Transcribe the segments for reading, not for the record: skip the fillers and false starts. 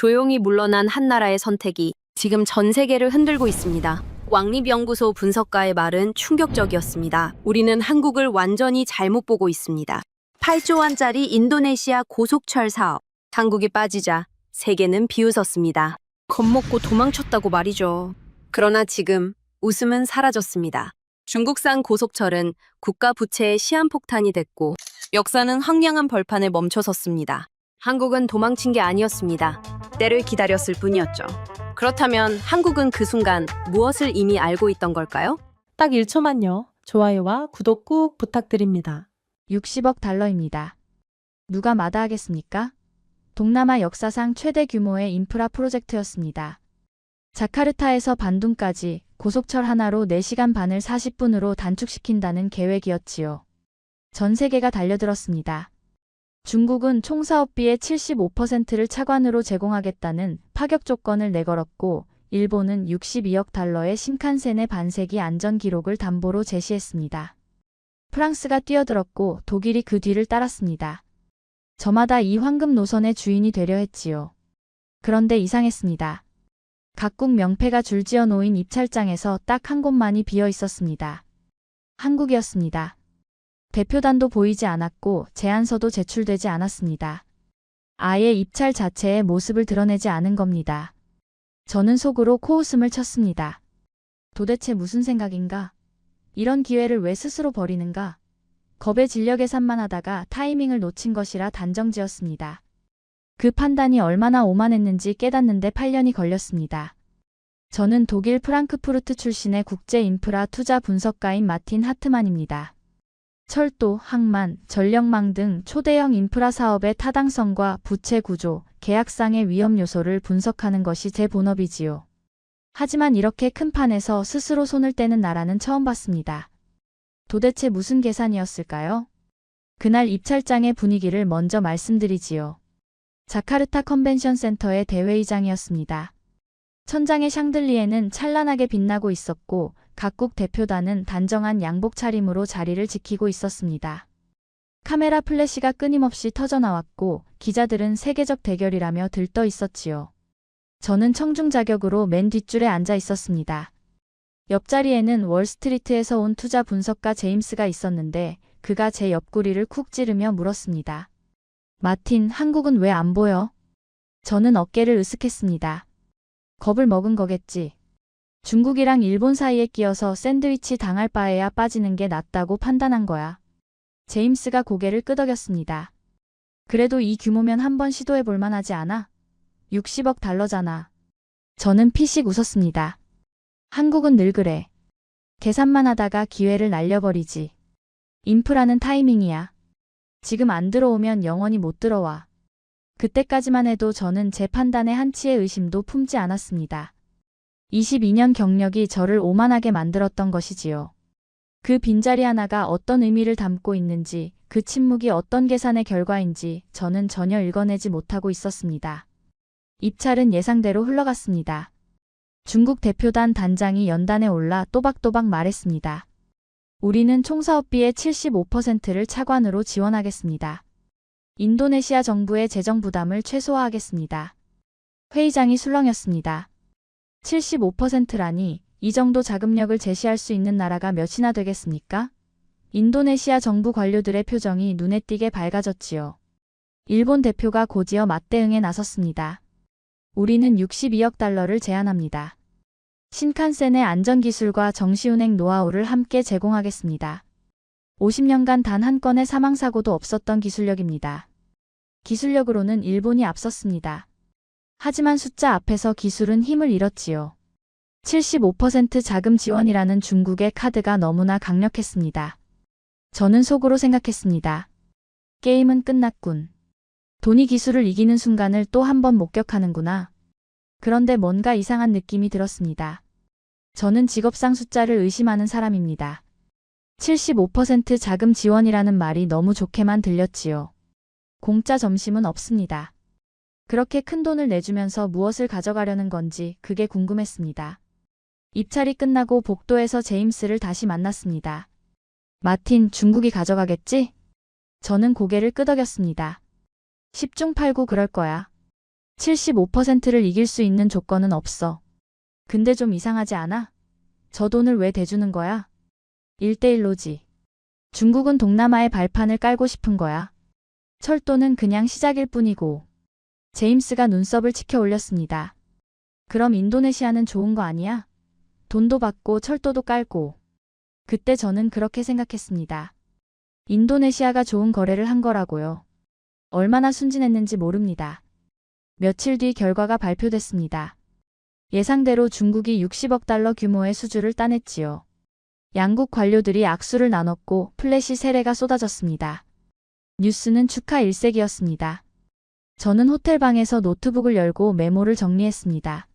조용히 물러난 한 나라의 선택이 지금 전 세계를 흔들고 있습니다. 왕립연구소 분석가의 말은 충격적이었습니다. 우리는 한국을 완전히 잘못 보고 있습니다. 8조 원짜리 인도네시아 고속철 사업. 한국이 빠지자 세계는 비웃었습니다. 겁먹고 도망쳤다고 말이죠. 그러나 지금 웃음은 사라졌습니다. 중국산 고속철은 국가 부채의 시한폭탄이 됐고 역사는 황량한 벌판에 멈춰섰습니다. 한국은 도망친 게 아니었습니다. 때를 기다렸을 뿐이었죠. 그렇다면 한국은 그 순간 무엇을 이미 알고 있던 걸까요? 딱 1초만요. 좋아요와 구독 꾹 부탁드립니다. 60억 달러입니다. 누가 마다하겠습니까? 동남아 역사상 최대 규모의 인프라 프로젝트였습니다. 자카르타에서 반둥까지 고속철 하나로 4시간 반을 40분으로 단축시킨다는 계획이었지요. 전 세계가 달려들었습니다. 중국은 총 사업비의 75%를 차관으로 제공하겠다는 파격 조건을 내걸었고, 일본은 62억 달러의 신칸센의 반세기 안전 기록을 담보로 제시했습니다. 프랑스가 뛰어들었고 독일이 그 뒤를 따랐습니다. 저마다 이 황금 노선의 주인이 되려 했지요. 그런데 이상했습니다. 각국 명패가 줄지어 놓인 입찰장에서 딱 한 곳만이 비어 있었습니다. 한국이었습니다. 대표단도 보이지 않았고 제안서도 제출되지 않았습니다. 아예 입찰 자체의 모습을 드러내지 않은 겁니다. 저는 속으로 코웃음을 쳤습니다. 도대체 무슨 생각인가? 이런 기회를 왜 스스로 버리는가? 겁에 질려 계산만 하다가 타이밍을 놓친 것이라 단정지었습니다. 그 판단이 얼마나 오만했는지 깨닫는데 8년이 걸렸습니다. 저는 독일 프랑크푸르트 출신의 국제 인프라 투자 분석가인 마틴 하트만입니다. 철도, 항만, 전력망 등 초대형 인프라 사업의 타당성과 부채 구조, 계약상의 위험 요소를 분석하는 것이 제 본업이지요. 하지만 이렇게 큰 판에서 스스로 손을 떼는 나라는 처음 봤습니다. 도대체 무슨 계산이었을까요? 그날 입찰장의 분위기를 먼저 말씀드리지요. 자카르타 컨벤션 센터의 대회의장이었습니다. 천장의 샹들리에는 찬란하게 빛나고 있었고 각국 대표단은 단정한 양복 차림으로 자리를 지키고 있었습니다. 카메라 플래시가 끊임없이 터져나왔고 기자들은 세계적 대결이라며 들떠 있었지요. 저는 청중 자격으로 맨 뒷줄에 앉아 있었습니다. 옆자리에는 월스트리트에서 온 투자 분석가 제임스가 있었는데 그가 제 옆구리를 쿡 찌르며 물었습니다. 마틴, 한국은 왜 안 보여? 저는 어깨를 으쓱했습니다. 겁을 먹은 거겠지. 중국이랑 일본 사이에 끼어서 샌드위치 당할 바에야 빠지는 게 낫다고 판단한 거야. 제임스가 고개를 끄덕였습니다. 그래도 이 규모면 한번 시도해 볼 만하지 않아? 60억 달러잖아. 저는 피식 웃었습니다. 한국은 늘 그래. 계산만 하다가 기회를 날려버리지. 인프라는 타이밍이야. 지금 안 들어오면 영원히 못 들어와. 그때까지만 해도 저는 제 판단에 한치의 의심도 품지 않았습니다. 22년 경력이 저를 오만하게 만들었던 것이지요. 그 빈자리 하나가 어떤 의미를 담고 있는지, 그 침묵이 어떤 계산의 결과인지 저는 전혀 읽어내지 못하고 있었습니다. 입찰은 예상대로 흘러갔습니다. 중국 대표단 단장이 연단에 올라 또박또박 말했습니다. 우리는 총 사업비의 75%를 차관으로 지원하겠습니다. 인도네시아 정부의 재정 부담을 최소화하겠습니다. 회의장이 술렁였습니다. 75%라니 이 정도 자금력을 제시할 수 있는 나라가 몇이나 되겠습니까? 인도네시아 정부 관료들의 표정이 눈에 띄게 밝아졌지요. 일본 대표가 곧이어 맞대응에 나섰습니다. 우리는 62억 달러를 제안합니다. 신칸센의 안전기술과 정시운행 노하우를 함께 제공하겠습니다. 50년간 단 한 건의 사망사고도 없었던 기술력입니다. 기술력으로는 일본이 앞섰습니다. 하지만 숫자 앞에서 기술은 힘을 잃었지요. 75% 자금 지원이라는 중국의 카드가 너무나 강력했습니다. 저는 속으로 생각했습니다. 게임은 끝났군. 돈이 기술을 이기는 순간을 또 한 번 목격하는구나. 그런데 뭔가 이상한 느낌이 들었습니다. 저는 직업상 숫자를 의심하는 사람입니다. 75% 자금 지원이라는 말이 너무 좋게만 들렸지요. 공짜 점심은 없습니다. 그렇게 큰 돈을 내주면서 무엇을 가져가려는 건지 그게 궁금했습니다. 입찰이 끝나고 복도에서 제임스를 다시 만났습니다. 마틴, 중국이 가져가겠지? 저는 고개를 끄덕였습니다. 10중 8구 그럴 거야. 75%를 이길 수 있는 조건은 없어. 근데 좀 이상하지 않아? 저 돈을 왜 대주는 거야? 1대1로지. 중국은 동남아에 발판을 깔고 싶은 거야. 철도는 그냥 시작일 뿐이고. 제임스가 눈썹을 치켜 올렸습니다. 그럼 인도네시아는 좋은 거 아니야? 돈도 받고 철도도 깔고. 그때 저는 그렇게 생각했습니다. 인도네시아가 좋은 거래를 한 거라고요. 얼마나 순진했는지 모릅니다. 며칠 뒤 결과가 발표됐습니다. 예상대로 중국이 60억 달러 규모의 수주를 따냈지요. 양국 관료들이 악수를 나눴고 플래시 세례가 쏟아졌습니다. 뉴스는 축하 일색이었습니다. 저는 호텔방에서 노트북을 열고 메모를 정리했습니다.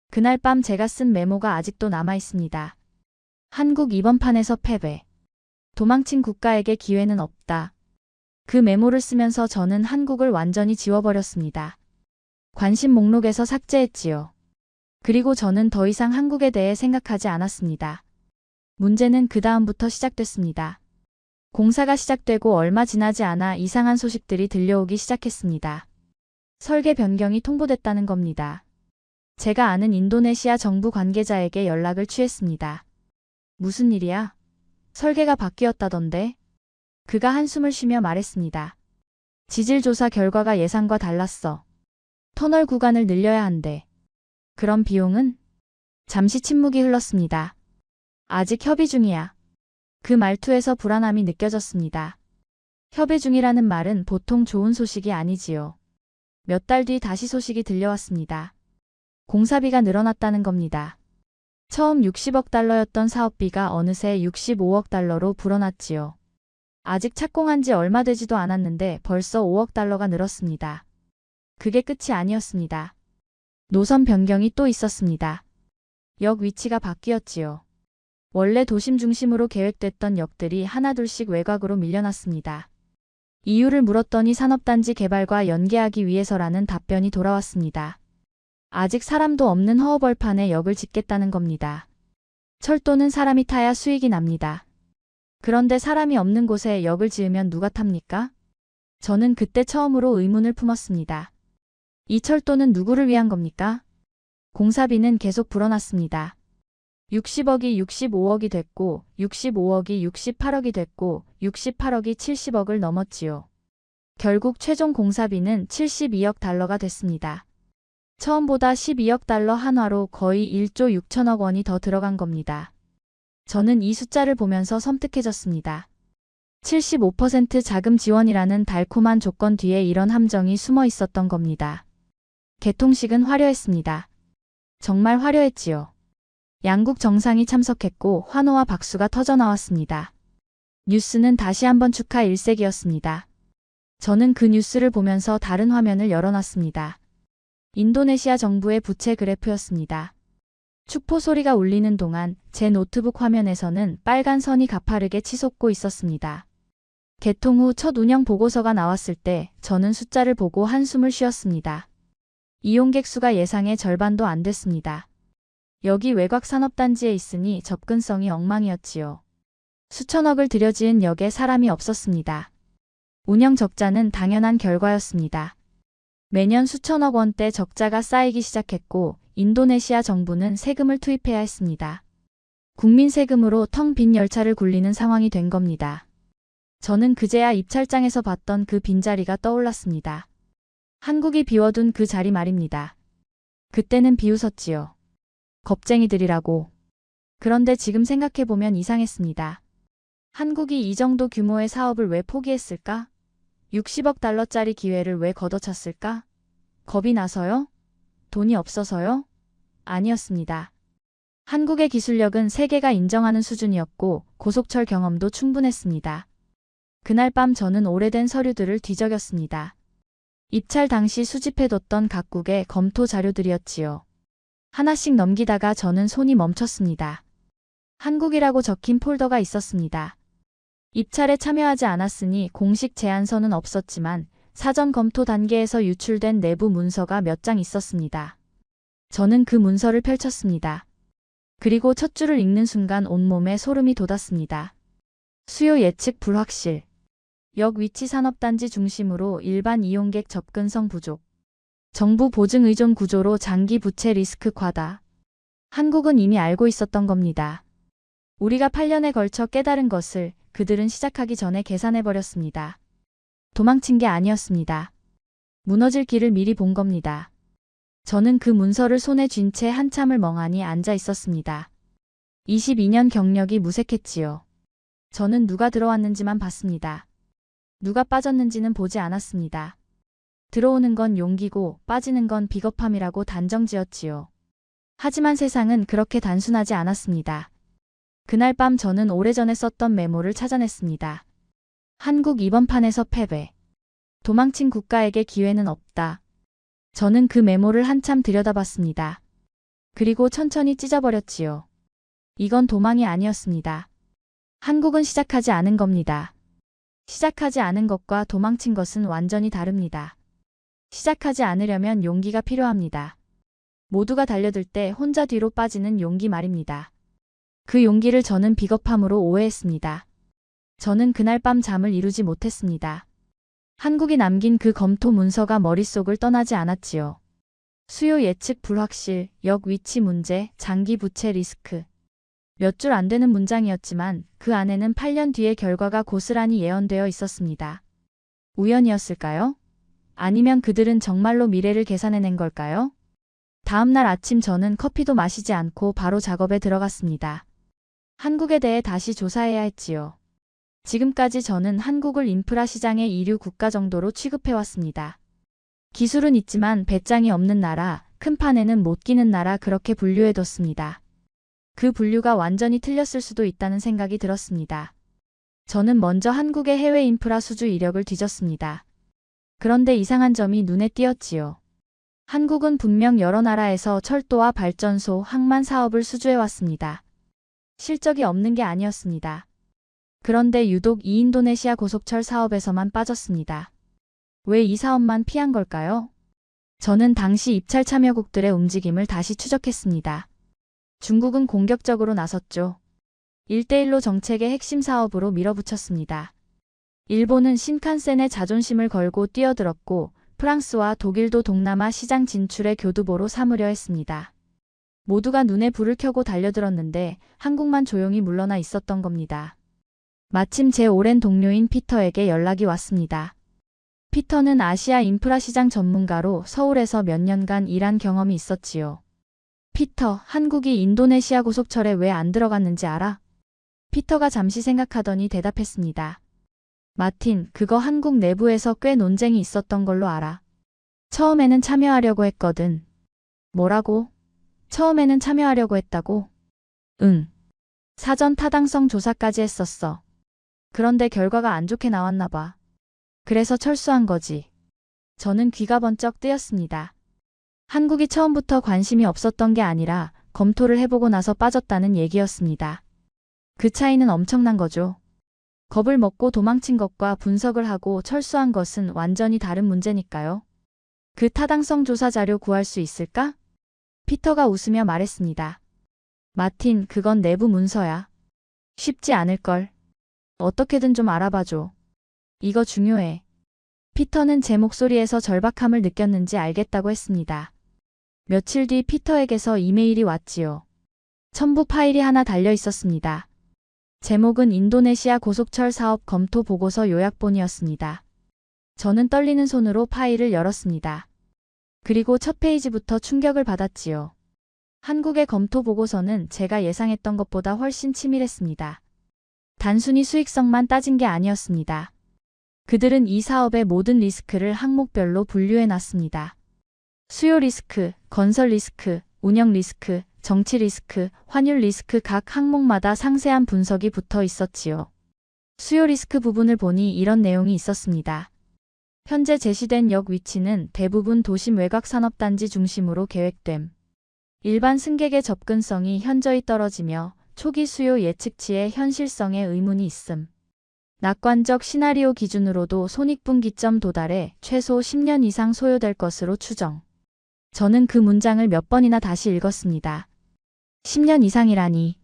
그날 밤 제가 쓴 메모가 아직도 남아 있습니다. 한국 이번 판에서 패배. 도망친 국가에게 기회는 없다. 그 메모를 쓰면서 저는 한국을 완전히 지워버렸습니다. 관심 목록에서 삭제했지요. 그리고 저는 더 이상 한국에 대해 생각하지 않았습니다. 문제는 그 다음부터 시작됐습니다. 공사가 시작되고 얼마 지나지 않아 이상한 소식들이 들려오기 시작했습니다. 설계 변경이 통보됐다는 겁니다. 제가 아는 인도네시아 정부 관계자에게 연락을 취했습니다. 무슨 일이야? 설계가 바뀌었다던데? 그가 한숨을 쉬며 말했습니다. 지질조사 결과가 예상과 달랐어. 터널 구간을 늘려야 한대. 그럼 비용은? 잠시 침묵이 흘렀습니다. 아직 협의 중이야. 그 말투에서 불안함이 느껴졌습니다. 협의 중이라는 말은 보통 좋은 소식이 아니지요. 몇 달 뒤 다시 소식이 들려왔습니다. 공사비가 늘어났다는 겁니다. 처음 60억 달러였던 사업비가 어느새 65억 달러로 불어났지요. 아직 착공한 지 얼마 되지도 않았는데 벌써 5억 달러가 늘었습니다. 그게 끝이 아니었습니다. 노선 변경이 또 있었습니다. 역 위치가 바뀌었지요. 원래 도심 중심으로 계획됐던 역들이 하나둘씩 외곽으로 밀려났습니다. 이유를 물었더니 산업단지 개발과 연계하기 위해서라는 답변이 돌아왔습니다. 아직 사람도 없는 허허벌판에 역을 짓겠다는 겁니다. 철도는 사람이 타야 수익이 납니다. 그런데 사람이 없는 곳에 역을 지으면 누가 탑니까? 저는 그때 처음으로 의문을 품었습니다. 이 철도는 누구를 위한 겁니까? 공사비는 계속 불어났습니다. 60억이 65억이 됐고 65억이 68억이 됐고 68억이 70억을 넘었지요. 결국 최종 공사비는 72억 달러가 됐습니다. 처음보다 12억 달러 한화로 거의 1조 6천억 원이 더 들어간 겁니다. 저는 이 숫자를 보면서 섬뜩해졌습니다. 75% 자금 지원이라는 달콤한 조건 뒤에 이런 함정이 숨어 있었던 겁니다. 개통식은 화려했습니다. 정말 화려했지요. 양국 정상이 참석했고 환호와 박수가 터져나왔습니다. 뉴스는 다시 한번 축하 일색이었습니다. 저는 그 뉴스를 보면서 다른 화면을 열어놨습니다. 인도네시아 정부의 부채 그래프였습니다. 축포 소리가 울리는 동안 제 노트북 화면에서는 빨간 선이 가파르게 치솟고 있었습니다. 개통 후 첫 운영 보고서가 나왔을 때 저는 숫자를 보고 한숨을 쉬었습니다. 이용객 수가 예상의 절반도 안 됐습니다. 여기 외곽 산업단지에 있으니 접근성이 엉망이었지요. 수천억을 들여지은 역에 사람이 없었습니다. 운영 적자는 당연한 결과였습니다. 매년 수천억 원대 적자가 쌓이기 시작했고 인도네시아 정부는 세금을 투입해야 했습니다. 국민 세금으로 텅 빈 열차를 굴리는 상황이 된 겁니다. 저는 그제야 입찰장에서 봤던 그 빈자리가 떠올랐습니다. 한국이 비워둔 그 자리 말입니다. 그때는 비웃었지요. 겁쟁이들이라고. 그런데 지금 생각해보면 이상했습니다. 한국이 이 정도 규모의 사업을 왜 포기했을까? 60억 달러짜리 기회를 왜 걷어찼을까? 겁이 나서요? 돈이 없어서요? 아니었습니다. 한국의 기술력은 세계가 인정하는 수준이었고 고속철 경험도 충분했습니다. 그날 밤 저는 오래된 서류들을 뒤적였습니다. 입찰 당시 수집해뒀던 각국의 검토 자료들이었지요. 하나씩 넘기다가 저는 손이 멈췄습니다. 한국이라고 적힌 폴더가 있었습니다. 입찰에 참여하지 않았으니 공식 제안서는 없었지만 사전 검토 단계에서 유출된 내부 문서가 몇 장 있었습니다. 저는 그 문서를 펼쳤습니다. 그리고 첫 줄을 읽는 순간 온몸에 소름이 돋았습니다. 수요 예측 불확실. 역 위치 산업단지 중심으로 일반 이용객 접근성 부족. 정부 보증 의존 구조로 장기 부채 리스크 과다. 한국은 이미 알고 있었던 겁니다. 우리가 8년에 걸쳐 깨달은 것을 그들은 시작하기 전에 계산해버렸습니다. 도망친 게 아니었습니다. 무너질 길을 미리 본 겁니다. 저는 그 문서를 손에 쥔 채 한참을 멍하니 앉아 있었습니다. 22년 경력이 무색했지요. 저는 누가 들어왔는지만 봤습니다. 누가 빠졌는지는 보지 않았습니다. 들어오는 건 용기고 빠지는 건 비겁함이라고 단정지었지요. 하지만 세상은 그렇게 단순하지 않았습니다. 그날 밤 저는 오래전에 썼던 메모를 찾아냈습니다. 한국 이번 판에서 패배. 도망친 국가에게 기회는 없다. 저는 그 메모를 한참 들여다봤습니다. 그리고 천천히 찢어버렸지요. 이건 도망이 아니었습니다. 한국은 시작하지 않은 겁니다. 시작하지 않은 것과 도망친 것은 완전히 다릅니다. 시작하지 않으려면 용기가 필요합니다. 모두가 달려들 때 혼자 뒤로 빠지는 용기 말입니다. 그 용기를 저는 비겁함으로 오해했습니다. 저는 그날 밤 잠을 이루지 못했습니다. 한국이 남긴 그 검토 문서가 머릿속을 떠나지 않았지요. 수요 예측 불확실, 역 위치 문제, 장기 부채 리스크. 몇 줄 안 되는 문장이었지만 그 안에는 8년 뒤의 결과가 고스란히 예언되어 있었습니다. 우연이었을까요? 아니면 그들은 정말로 미래를 계산해낸 걸까요? 다음 날 아침 저는 커피도 마시지 않고 바로 작업에 들어갔습니다. 한국에 대해 다시 조사해야 했지요. 지금까지 저는 한국을 인프라 시장의 이류 국가 정도로 취급해왔습니다. 기술은 있지만 배짱이 없는 나라, 큰 판에는 못 끼는 나라 그렇게 분류해뒀습니다. 그 분류가 완전히 틀렸을 수도 있다는 생각이 들었습니다. 저는 먼저 한국의 해외 인프라 수주 이력을 뒤졌습니다. 그런데 이상한 점이 눈에 띄었지요. 한국은 분명 여러 나라에서 철도와 발전소, 항만 사업을 수주해왔습니다. 실적이 없는 게 아니었습니다. 그런데 유독 이 인도네시아 고속철 사업에서만 빠졌습니다. 왜 이 사업만 피한 걸까요? 저는 당시 입찰 참여국들의 움직임을 다시 추적했습니다. 중국은 공격적으로 나섰죠. 1대1로 정책의 핵심 사업으로 밀어붙였습니다. 일본은 신칸센의 자존심을 걸고 뛰어들었고 프랑스와 독일도 동남아 시장 진출의 교두보로 삼으려 했습니다. 모두가 눈에 불을 켜고 달려들었는데 한국만 조용히 물러나 있었던 겁니다. 마침 제 오랜 동료인 피터에게 연락이 왔습니다. 피터는 아시아 인프라 시장 전문가로 서울에서 몇 년간 일한 경험이 있었지요. 피터, 한국이 인도네시아 고속철에 왜 안 들어갔는지 알아? 피터가 잠시 생각하더니 대답했습니다. 마틴, 그거 한국 내부에서 꽤 논쟁이 있었던 걸로 알아. 처음에는 참여하려고 했거든. 뭐라고? 처음에는 참여하려고 했다고? 응. 사전 타당성 조사까지 했었어. 그런데 결과가 안 좋게 나왔나 봐. 그래서 철수한 거지. 저는 귀가 번쩍 뜨였습니다. 한국이 처음부터 관심이 없었던 게 아니라 검토를 해보고 나서 빠졌다는 얘기였습니다. 그 차이는 엄청난 거죠. 겁을 먹고 도망친 것과 분석을 하고 철수한 것은 완전히 다른 문제니까요. 그 타당성 조사 자료 구할 수 있을까? 피터가 웃으며 말했습니다. 마틴, 그건 내부 문서야. 쉽지 않을걸. 어떻게든 좀 알아봐줘. 이거 중요해. 피터는 제 목소리에서 절박함을 느꼈는지 알겠다고 했습니다. 며칠 뒤 피터에게서 이메일이 왔지요. 첨부 파일이 하나 달려 있었습니다. 제목은 인도네시아 고속철 사업 검토 보고서 요약본이었습니다. 저는 떨리는 손으로 파일을 열었습니다. 그리고 첫 페이지부터 충격을 받았지요. 한국의 검토 보고서는 제가 예상했던 것보다 훨씬 치밀했습니다. 단순히 수익성만 따진 게 아니었습니다. 그들은 이 사업의 모든 리스크를 항목별로 분류해 놨습니다. 수요 리스크, 건설 리스크, 운영 리스크, 정치 리스크, 환율 리스크 각 항목마다 상세한 분석이 붙어 있었지요. 수요 리스크 부분을 보니 이런 내용이 있었습니다. 현재 제시된 역 위치는 대부분 도심 외곽 산업단지 중심으로 계획됨. 일반 승객의 접근성이 현저히 떨어지며 초기 수요 예측치의 현실성에 의문이 있음. 낙관적 시나리오 기준으로도 손익분기점 도달해 최소 10년 이상 소요될 것으로 추정. 저는 그 문장을 몇 번이나 다시 읽었습니다. 10년 이상이라니.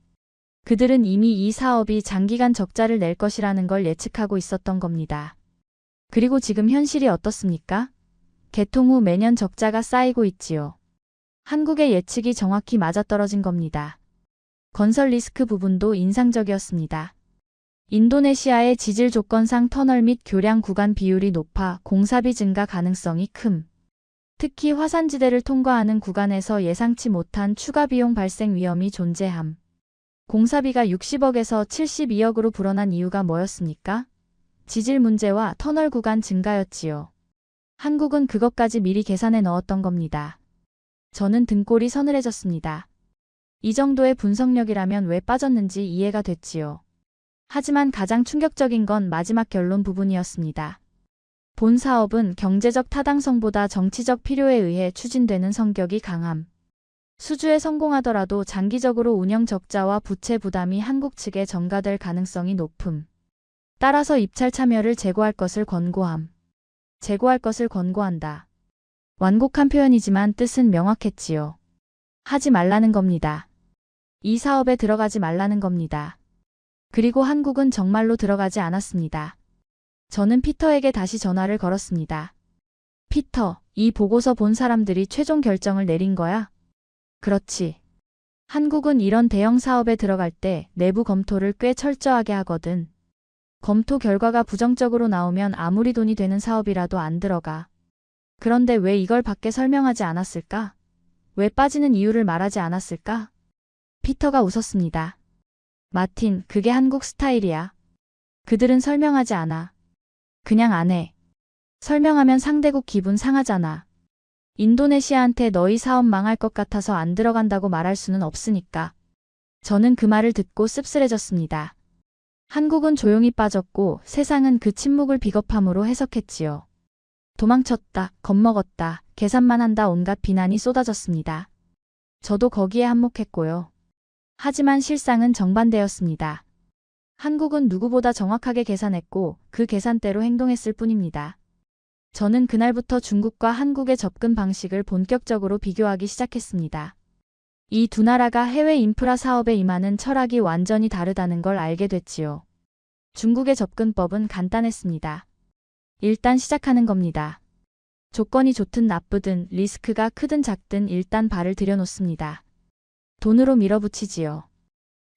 그들은 이미 이 사업이 장기간 적자를 낼 것이라는 걸 예측하고 있었던 겁니다. 그리고 지금 현실이 어떻습니까? 개통 후 매년 적자가 쌓이고 있지요. 한국의 예측이 정확히 맞아떨어진 겁니다. 건설 리스크 부분도 인상적이었습니다. 인도네시아의 지질 조건상 터널 및 교량 구간 비율이 높아 공사비 증가 가능성이 큼. 특히 화산지대를 통과하는 구간에서 예상치 못한 추가 비용 발생 위험이 존재함. 공사비가 60억에서 72억으로 불어난 이유가 뭐였습니까? 지질 문제와 터널 구간 증가였지요. 한국은 그것까지 미리 계산해 넣었던 겁니다. 저는 등골이 서늘해졌습니다. 이 정도의 분석력이라면 왜 빠졌는지 이해가 됐지요. 하지만 가장 충격적인 건 마지막 결론 부분이었습니다. 본 사업은 경제적 타당성보다 정치적 필요에 의해 추진되는 성격이 강함. 수주에 성공하더라도 장기적으로 운영 적자와 부채 부담이 한국 측에 전가될 가능성이 높음. 따라서 입찰 참여를 재고할 것을 권고함. 재고할 것을 권고한다. 완곡한 표현이지만 뜻은 명확했지요. 하지 말라는 겁니다. 이 사업에 들어가지 말라는 겁니다. 그리고 한국은 정말로 들어가지 않았습니다. 저는 피터에게 다시 전화를 걸었습니다. 피터, 이 보고서 본 사람들이 최종 결정을 내린 거야? 그렇지. 한국은 이런 대형 사업에 들어갈 때 내부 검토를 꽤 철저하게 하거든. 검토 결과가 부정적으로 나오면 아무리 돈이 되는 사업이라도 안 들어가. 그런데 왜 이걸 밖에 설명하지 않았을까? 왜 빠지는 이유를 말하지 않았을까? 피터가 웃었습니다. 마틴, 그게 한국 스타일이야. 그들은 설명하지 않아. 그냥 안 해. 설명하면 상대국 기분 상하잖아. 인도네시아한테 너희 사업 망할 것 같아서 안 들어간다고 말할 수는 없으니까. 저는 그 말을 듣고 씁쓸해졌습니다. 한국은 조용히 빠졌고 세상은 그 침묵을 비겁함으로 해석했지요. 도망쳤다, 겁먹었다, 계산만 한다 온갖 비난이 쏟아졌습니다. 저도 거기에 한몫했고요. 하지만 실상은 정반대였습니다. 한국은 누구보다 정확하게 계산했고 그 계산대로 행동했을 뿐입니다. 저는 그날부터 중국과 한국의 접근 방식을 본격적으로 비교하기 시작했습니다. 이 두 나라가 해외 인프라 사업에 임하는 철학이 완전히 다르다는 걸 알게 됐지요. 중국의 접근법은 간단했습니다. 일단 시작하는 겁니다. 조건이 좋든 나쁘든 리스크가 크든 작든 일단 발을 들여놓습니다. 돈으로 밀어붙이지요.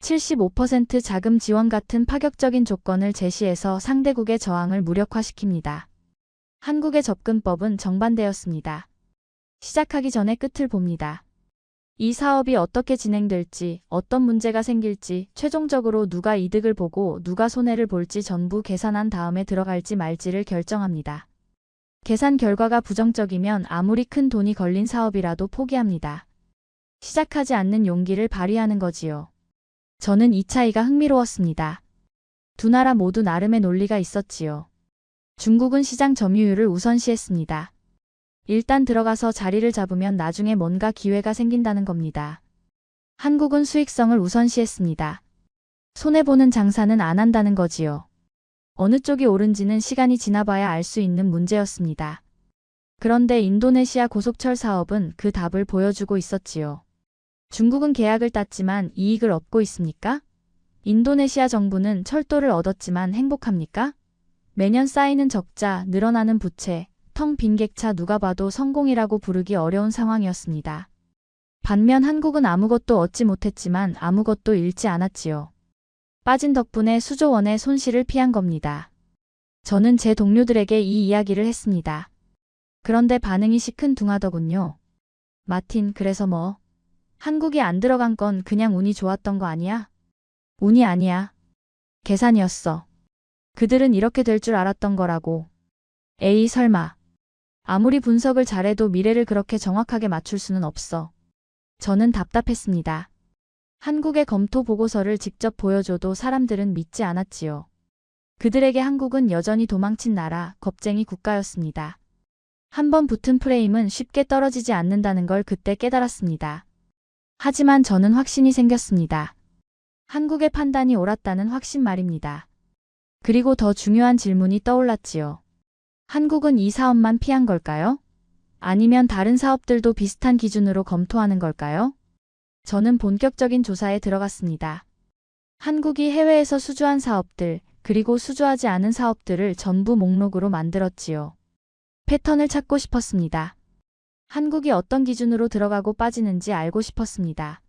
75% 자금 지원 같은 파격적인 조건을 제시해서 상대국의 저항을 무력화시킵니다. 한국의 접근법은 정반대였습니다. 시작하기 전에 끝을 봅니다. 이 사업이 어떻게 진행될지, 어떤 문제가 생길지, 최종적으로 누가 이득을 보고 누가 손해를 볼지 전부 계산한 다음에 들어갈지 말지를 결정합니다. 계산 결과가 부정적이면 아무리 큰 돈이 걸린 사업이라도 포기합니다. 시작하지 않는 용기를 발휘하는 거지요. 저는 이 차이가 흥미로웠습니다. 두 나라 모두 나름의 논리가 있었지요. 중국은 시장 점유율을 우선시했습니다. 일단 들어가서 자리를 잡으면 나중에 뭔가 기회가 생긴다는 겁니다. 한국은 수익성을 우선시했습니다. 손해보는 장사는 안 한다는 거지요. 어느 쪽이 옳은지는 시간이 지나봐야 알 수 있는 문제였습니다. 그런데 인도네시아 고속철 사업은 그 답을 보여주고 있었지요. 중국은 계약을 땄지만 이익을 얻고 있습니까? 인도네시아 정부는 철도를 얻었지만 행복합니까? 매년 쌓이는 적자, 늘어나는 부채, 텅 빈 객차 누가 봐도 성공이라고 부르기 어려운 상황이었습니다. 반면 한국은 아무것도 얻지 못했지만 아무것도 잃지 않았지요. 빠진 덕분에 수조 원의 손실을 피한 겁니다. 저는 제 동료들에게 이 이야기를 했습니다. 그런데 반응이 시큰둥하더군요. 마틴, 그래서 뭐? 한국이 안 들어간 건 그냥 운이 좋았던 거 아니야? 운이 아니야. 계산이었어. 그들은 이렇게 될 줄 알았던 거라고. 에이, 설마. 아무리 분석을 잘해도 미래를 그렇게 정확하게 맞출 수는 없어. 저는 답답했습니다. 한국의 검토 보고서를 직접 보여줘도 사람들은 믿지 않았지요. 그들에게 한국은 여전히 도망친 나라, 겁쟁이 국가였습니다. 한번 붙은 프레임은 쉽게 떨어지지 않는다는 걸 그때 깨달았습니다. 하지만 저는 확신이 생겼습니다. 한국의 판단이 옳았다는 확신 말입니다. 그리고 더 중요한 질문이 떠올랐지요. 한국은 이 사업만 피한 걸까요? 아니면 다른 사업들도 비슷한 기준으로 검토하는 걸까요? 저는 본격적인 조사에 들어갔습니다. 한국이 해외에서 수주한 사업들, 그리고 수주하지 않은 사업들을 전부 목록으로 만들었지요. 패턴을 찾고 싶었습니다. 한국이 어떤 기준으로 들어가고 빠지는지 알고 싶었습니다.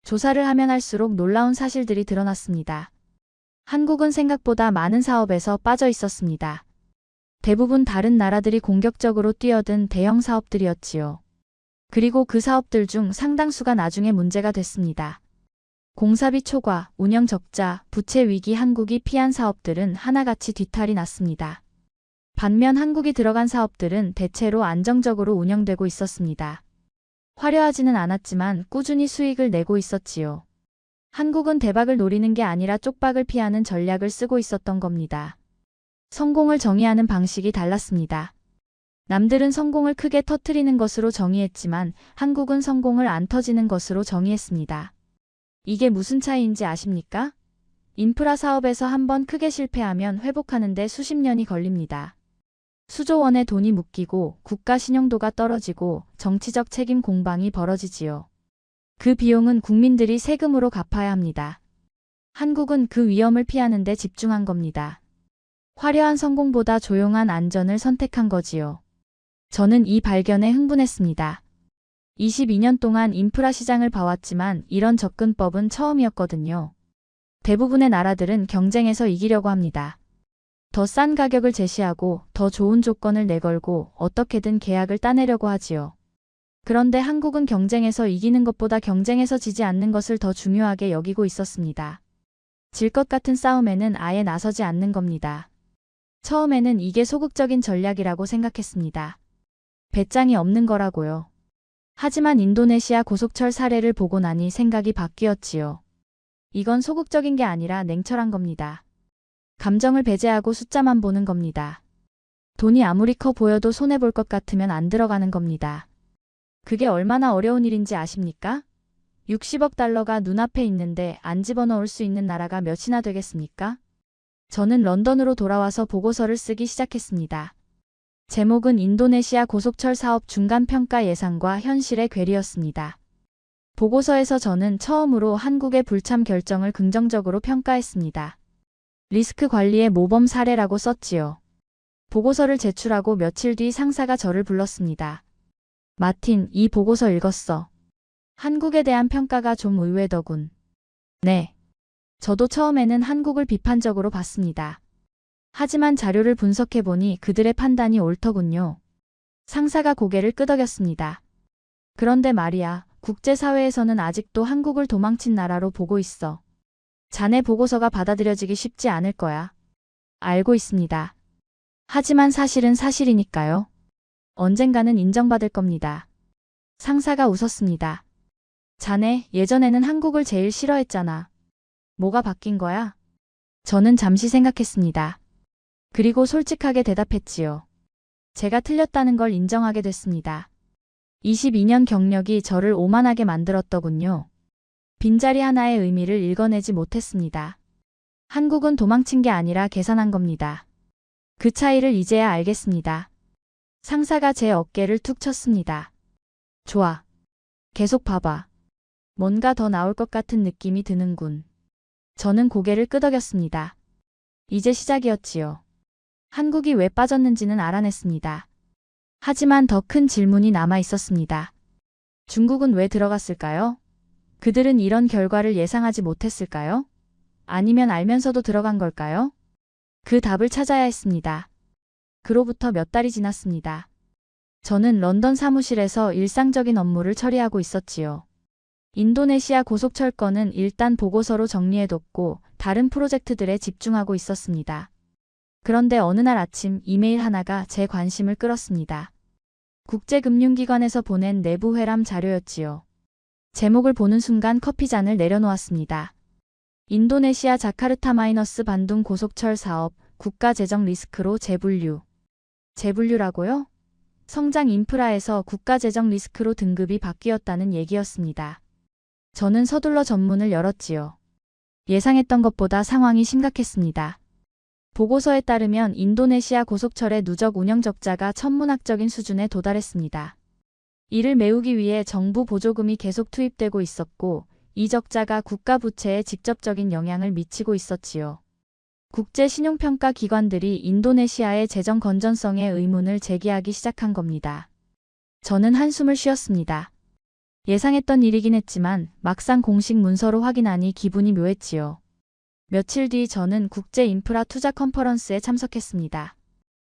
조사를 하면 할수록 놀라운 사실들이 드러났습니다. 한국은 생각보다 많은 사업에서 빠져 있었습니다. 대부분 다른 나라들이 공격적으로 뛰어든 대형 사업들이었지요. 그리고 그 사업들 중 상당수가 나중에 문제가 됐습니다. 공사비 초과, 운영 적자, 부채 위기 한국이 피한 사업들은 하나같이 뒤탈이 났습니다. 반면 한국이 들어간 사업들은 대체로 안정적으로 운영되고 있었습니다. 화려하지는 않았지만 꾸준히 수익을 내고 있었지요. 한국은 대박을 노리는 게 아니라 쪽박을 피하는 전략을 쓰고 있었던 겁니다. 성공을 정의하는 방식이 달랐습니다. 남들은 성공을 크게 터뜨리는 것으로 정의했지만 한국은 성공을 안 터지는 것으로 정의했습니다. 이게 무슨 차이인지 아십니까? 인프라 사업에서 한번 크게 실패하면 회복하는데 수십 년이 걸립니다. 수조 원의 돈이 묶이고 국가 신용도가 떨어지고 정치적 책임 공방이 벌어지지요. 그 비용은 국민들이 세금으로 갚아야 합니다. 한국은 그 위험을 피하는 데 집중한 겁니다. 화려한 성공보다 조용한 안전을 선택한 거지요. 저는 이 발견에 흥분했습니다. 22년 동안 인프라 시장을 봐왔지만 이런 접근법은 처음이었거든요. 대부분의 나라들은 경쟁에서 이기려고 합니다. 더 싼 가격을 제시하고 더 좋은 조건을 내걸고 어떻게든 계약을 따내려고 하지요. 그런데 한국은 경쟁에서 이기는 것보다 경쟁에서 지지 않는 것을 더 중요하게 여기고 있었습니다. 질 것 같은 싸움에는 아예 나서지 않는 겁니다. 처음에는 이게 소극적인 전략이라고 생각했습니다. 배짱이 없는 거라고요. 하지만 인도네시아 고속철 사례를 보고 나니 생각이 바뀌었지요. 이건 소극적인 게 아니라 냉철한 겁니다. 감정을 배제하고 숫자만 보는 겁니다. 돈이 아무리 커 보여도 손해볼 것 같으면 안 들어가는 겁니다. 그게 얼마나 어려운 일인지 아십니까? 60억 달러가 눈앞에 있는데 안 집어넣을 수 있는 나라가 몇이나 되겠습니까? 저는 런던으로 돌아와서 보고서를 쓰기 시작했습니다. 제목은 인도네시아 고속철 사업 중간평가 예상과 현실의 괴리였습니다. 보고서에서 저는 처음으로 한국의 불참 결정을 긍정적으로 평가했습니다. 리스크 관리의 모범 사례라고 썼지요. 보고서를 제출하고 며칠 뒤 상사가 저를 불렀습니다. 마틴, 이 보고서 읽었어. 한국에 대한 평가가 좀 의외더군. 네. 저도 처음에는 한국을 비판적으로 봤습니다. 하지만 자료를 분석해보니 그들의 판단이 옳더군요. 상사가 고개를 끄덕였습니다. 그런데 말이야, 국제사회에서는 아직도 한국을 도망친 나라로 보고 있어. 자네 보고서가 받아들여지기 쉽지 않을 거야. 알고 있습니다. 하지만 사실은 사실이니까요. 언젠가는 인정받을 겁니다. 상사가 웃었습니다. 자네, 예전에는 한국을 제일 싫어했잖아. 뭐가 바뀐 거야? 저는 잠시 생각했습니다. 그리고 솔직하게 대답했지요. 제가 틀렸다는 걸 인정하게 됐습니다. 22년 경력이 저를 오만하게 만들었더군요. 빈자리 하나의 의미를 읽어내지 못했습니다. 한국은 도망친 게 아니라 계산한 겁니다. 그 차이를 이제야 알겠습니다. 상사가 제 어깨를 툭 쳤습니다. 좋아. 계속 봐봐. 뭔가 더 나올 것 같은 느낌이 드는군. 저는 고개를 끄덕였습니다. 이제 시작이었지요. 한국이 왜 빠졌는지는 알아냈습니다. 하지만 더 큰 질문이 남아 있었습니다. 중국은 왜 들어갔을까요? 그들은 이런 결과를 예상하지 못했을까요? 아니면 알면서도 들어간 걸까요? 그 답을 찾아야 했습니다. 그로부터 몇 달이 지났습니다. 저는 런던 사무실에서 일상적인 업무를 처리하고 있었지요. 인도네시아 고속철 건은 일단 보고서로 정리해뒀고 다른 프로젝트들에 집중하고 있었습니다. 그런데 어느 날 아침 이메일 하나가 제 관심을 끌었습니다. 국제금융기관에서 보낸 내부 회람 자료였지요. 제목을 보는 순간 커피잔을 내려놓았습니다. 인도네시아 자카르타 마이너스 반둥 고속철 사업 국가 재정 리스크로 재분류. 재분류라고요? 성장 인프라에서 국가 재정 리스크로 등급이 바뀌었다는 얘기였습니다. 저는 서둘러 전문을 열었지요. 예상했던 것보다 상황이 심각했습니다. 보고서에 따르면 인도네시아 고속철의 누적 운영 적자가 천문학적인 수준에 도달했습니다. 이를 메우기 위해 정부 보조금이 계속 투입되고 있었고 이 적자가 국가 부채에 직접적인 영향을 미치고 있었지요. 국제 신용평가 기관들이 인도네시아의 재정 건전성에 의문을 제기하기 시작한 겁니다. 저는 한숨을 쉬었습니다. 예상했던 일이긴 했지만 막상 공식 문서로 확인하니 기분이 묘했지요. 며칠 뒤 저는 국제 인프라 투자 컨퍼런스에 참석했습니다.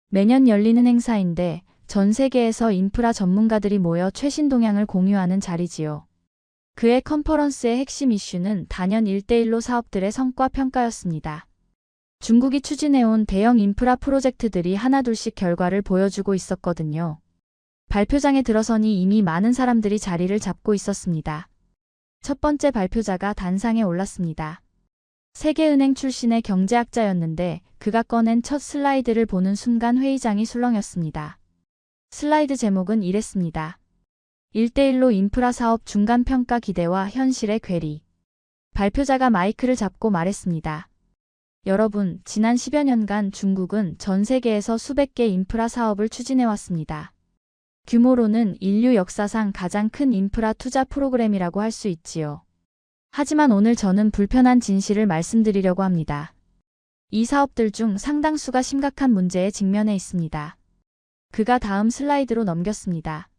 매년 열리는 행사인데 전 세계에서 인프라 전문가들이 모여 최신 동향을 공유하는 자리지요. 그해 컨퍼런스의 핵심 이슈는 단연 1대1로 사업들의 성과 평가였습니다. 중국이 추진해온 대형 인프라 프로젝트들이 하나둘씩 결과를 보여주고 있었거든요. 발표장에 들어서니 이미 많은 사람들이 자리를 잡고 있었습니다. 첫 번째 발표자가 단상에 올랐습니다. 세계은행 출신의 경제학자였는데 그가 꺼낸 첫 슬라이드를 보는 순간 회의장이 술렁였습니다. 슬라이드 제목은 이랬습니다. 1대1로 인프라 사업 중간평가 기대와 현실의 괴리. 발표자가 마이크를 잡고 말했습니다. 여러분, 지난 10여 년간 중국은 전 세계에서 수백 개 인프라 사업을 추진해왔습니다. 규모로는 인류 역사상 가장 큰 인프라 투자 프로그램이라고 할 수 있지요. 하지만 오늘 저는 불편한 진실을 말씀드리려고 합니다. 이 사업들 중 상당수가 심각한 문제에 직면해 있습니다. 그가 다음 슬라이드로 넘겼습니다.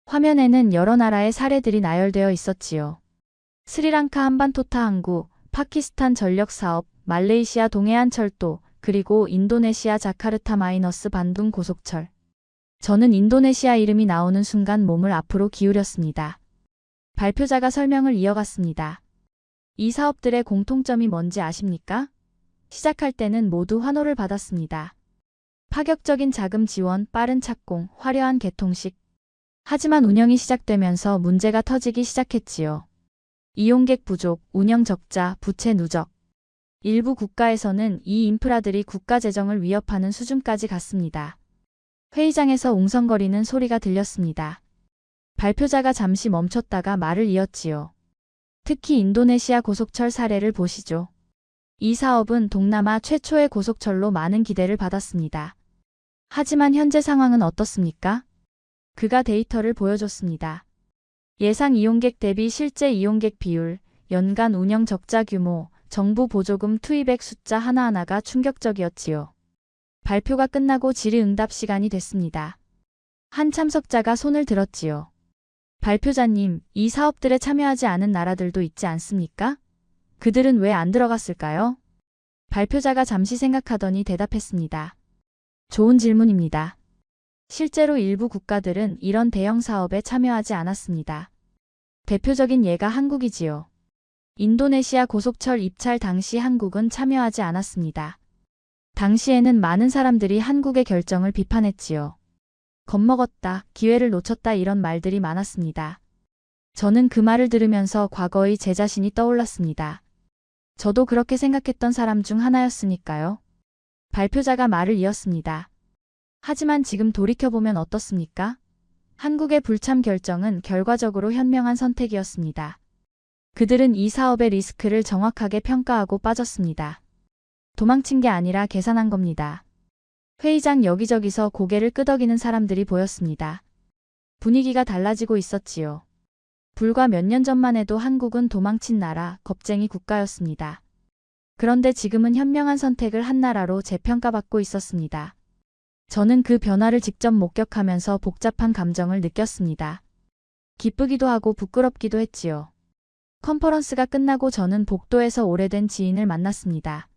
화면에는 여러 나라의 사례들이 나열되어 있었지요. 스리랑카 한반토타 항구, 파키스탄 전력 사업, 말레이시아 동해안 철도, 그리고 인도네시아 자카르타 마이너스 반둥 고속철. 저는 인도네시아 이름이 나오는 순간 몸을 앞으로 기울였습니다. 발표자가 설명을 이어갔습니다. 이 사업들의 공통점이 뭔지 아십니까? 시작할 때는 모두 환호를 받았습니다. 파격적인 자금 지원, 빠른 착공, 화려한 개통식. 하지만 운영이 시작되면서 문제가 터지기 시작했지요. 이용객 부족, 운영 적자, 부채 누적. 일부 국가에서는 이 인프라들이 국가 재정을 위협하는 수준까지 갔습니다. 회의장에서 웅성거리는 소리가 들렸습니다. 발표자가 잠시 멈췄다가 말을 이었지요. 특히 인도네시아 고속철 사례를 보시죠. 이 사업은 동남아 최초의 고속철로 많은 기대를 받았습니다. 하지만 현재 상황은 어떻습니까? 그가 데이터를 보여줬습니다. 예상 이용객 대비 실제 이용객 비율, 연간 운영 적자 규모, 정부 보조금 투입액 숫자 하나하나가 충격적이었지요. 발표가 끝나고 질의응답 시간이 됐습니다. 한 참석자가 손을 들었지요. 발표자님, 이 사업들에 참여하지 않은 나라들도 있지 않습니까? 그들은 왜 안 들어갔을까요? 발표자가 잠시 생각하더니 대답했습니다. 좋은 질문입니다. 실제로 일부 국가들은 이런 대형 사업에 참여하지 않았습니다. 대표적인 예가 한국이지요. 인도네시아 고속철 입찰 당시 한국은 참여하지 않았습니다. 당시에는 많은 사람들이 한국의 결정을 비판했지요. 겁먹었다, 기회를 놓쳤다 이런 말들이 많았습니다. 저는 그 말을 들으면서 과거의 제 자신이 떠올랐습니다. 저도 그렇게 생각했던 사람 중 하나였으니까요. 발표자가 말을 이었습니다. 하지만 지금 돌이켜보면 어떻습니까? 한국의 불참 결정은 결과적으로 현명한 선택이었습니다. 그들은 이 사업의 리스크를 정확하게 평가하고 빠졌습니다. 도망친 게 아니라 계산한 겁니다. 회의장 여기저기서 고개를 끄덕이는 사람들이 보였습니다. 분위기가 달라지고 있었지요. 불과 몇 년 전만 해도 한국은 도망친 나라, 겁쟁이 국가였습니다. 그런데 지금은 현명한 선택을 한 나라로 재평가받고 있었습니다. 저는 그 변화를 직접 목격하면서 복잡한 감정을 느꼈습니다. 기쁘기도 하고 부끄럽기도 했지요. 컨퍼런스가 끝나고 저는 복도에서 오래된 지인을 만났습니다.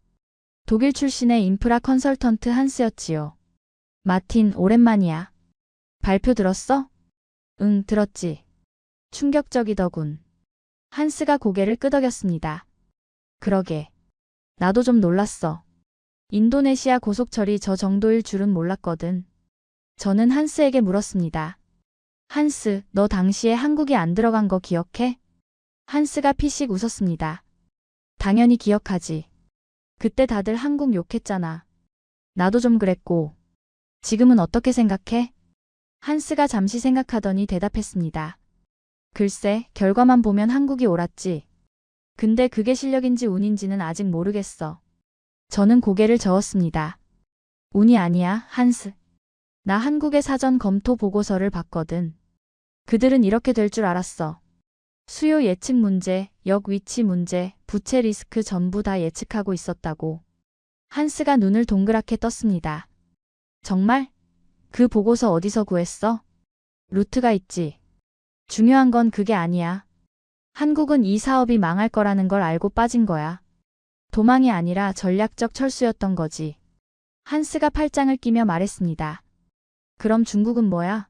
독일 출신의 인프라 컨설턴트 한스였지요. 마틴, 오랜만이야. 발표 들었어? 응, 들었지. 충격적이더군. 한스가 고개를 끄덕였습니다. 그러게. 나도 좀 놀랐어. 인도네시아 고속철이 저 정도일 줄은 몰랐거든. 저는 한스에게 물었습니다. 한스, 너 당시에 한국이 안 들어간 거 기억해? 한스가 피식 웃었습니다. 당연히 기억하지. 그때 다들 한국 욕했잖아. 나도 좀 그랬고. 지금은 어떻게 생각해? 한스가 잠시 생각하더니 대답했습니다. 글쎄, 결과만 보면 한국이 옳았지. 근데 그게 실력인지 운인지는 아직 모르겠어. 저는 고개를 저었습니다. 운이 아니야, 한스. 나 한국의 사전 검토 보고서를 봤거든. 그들은 이렇게 될 줄 알았어. 수요 예측 문제, 역 위치 문제, 부채 리스크 전부 다 예측하고 있었다고. 한스가 눈을 동그랗게 떴습니다. 정말? 그 보고서 어디서 구했어? 루트가 있지. 중요한 건 그게 아니야. 한국은 이 사업이 망할 거라는 걸 알고 빠진 거야. 도망이 아니라 전략적 철수였던 거지. 한스가 팔짱을 끼며 말했습니다. 그럼 중국은 뭐야?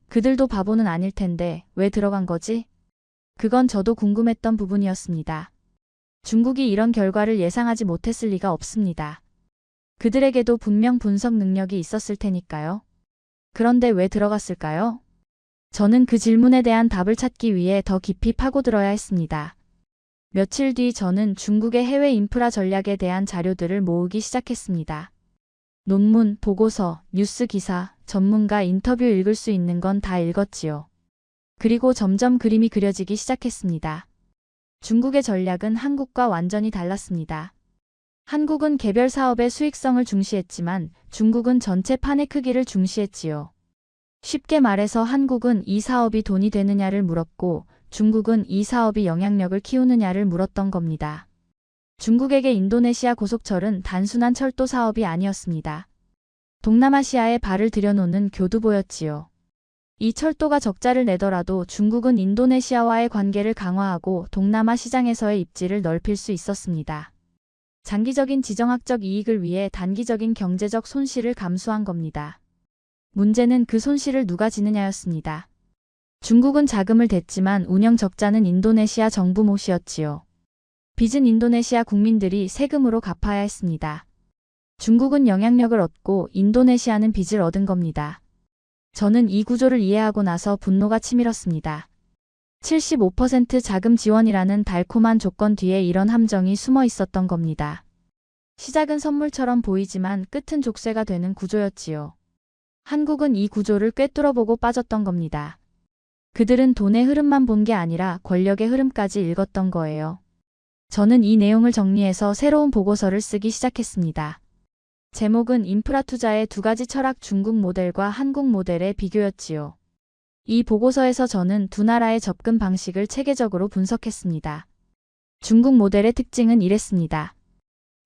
그들도 바보는 아닐 텐데 왜 들어간 거지? 그건 저도 궁금했던 부분이었습니다. 중국이 이런 결과를 예상하지 못했을 리가 없습니다. 그들에게도 분명 분석 능력이 있었을 테니까요. 그런데 왜 들어갔을까요? 저는 그 질문에 대한 답을 찾기 위해 더 깊이 파고들어야 했습니다. 며칠 뒤 저는 중국의 해외 인프라 전략에 대한 자료들을 모으기 시작했습니다. 논문, 보고서, 뉴스 기사, 전문가 인터뷰 읽을 수 있는 건 다 읽었지요. 그리고 점점 그림이 그려지기 시작했습니다. 중국의 전략은 한국과 완전히 달랐습니다. 한국은 개별 사업의 수익성을 중시했지만 중국은 전체 판의 크기를 중시했지요. 쉽게 말해서 한국은 이 사업이 돈이 되느냐를 물었고 중국은 이 사업이 영향력을 키우느냐를 물었던 겁니다. 중국에게 인도네시아 고속철은 단순한 철도 사업이 아니었습니다. 동남아시아에 발을 들여놓는 교두보였지요. 이 철도가 적자를 내더라도 중국은 인도네시아와의 관계를 강화하고 동남아 시장에서의 입지를 넓힐 수 있었습니다. 장기적인 지정학적 이익을 위해 단기적인 경제적 손실을 감수한 겁니다. 문제는 그 손실을 누가 지느냐였습니다. 중국은 자금을 댔지만 운영 적자는 인도네시아 정부 몫이었지요. 빚은 인도네시아 국민들이 세금으로 갚아야 했습니다. 중국은 영향력을 얻고 인도네시아는 빚을 얻은 겁니다. 저는 이 구조를 이해하고 나서 분노가 치밀었습니다. 75% 자금 지원이라는 달콤한 조건 뒤에 이런 함정이 숨어 있었던 겁니다. 시작은 선물처럼 보이지만 끝은 족쇄가 되는 구조였지요. 한국은 이 구조를 꿰뚫어보고 빠졌던 겁니다. 그들은 돈의 흐름만 본 게 아니라 권력의 흐름까지 읽었던 거예요. 저는 이 내용을 정리해서 새로운 보고서를 쓰기 시작했습니다. 제목은 인프라 투자의 두 가지 철학 중국 모델과 한국 모델의 비교였지요. 이 보고서에서 저는 두 나라의 접근 방식을 체계적으로 분석했습니다. 중국 모델의 특징은 이랬습니다.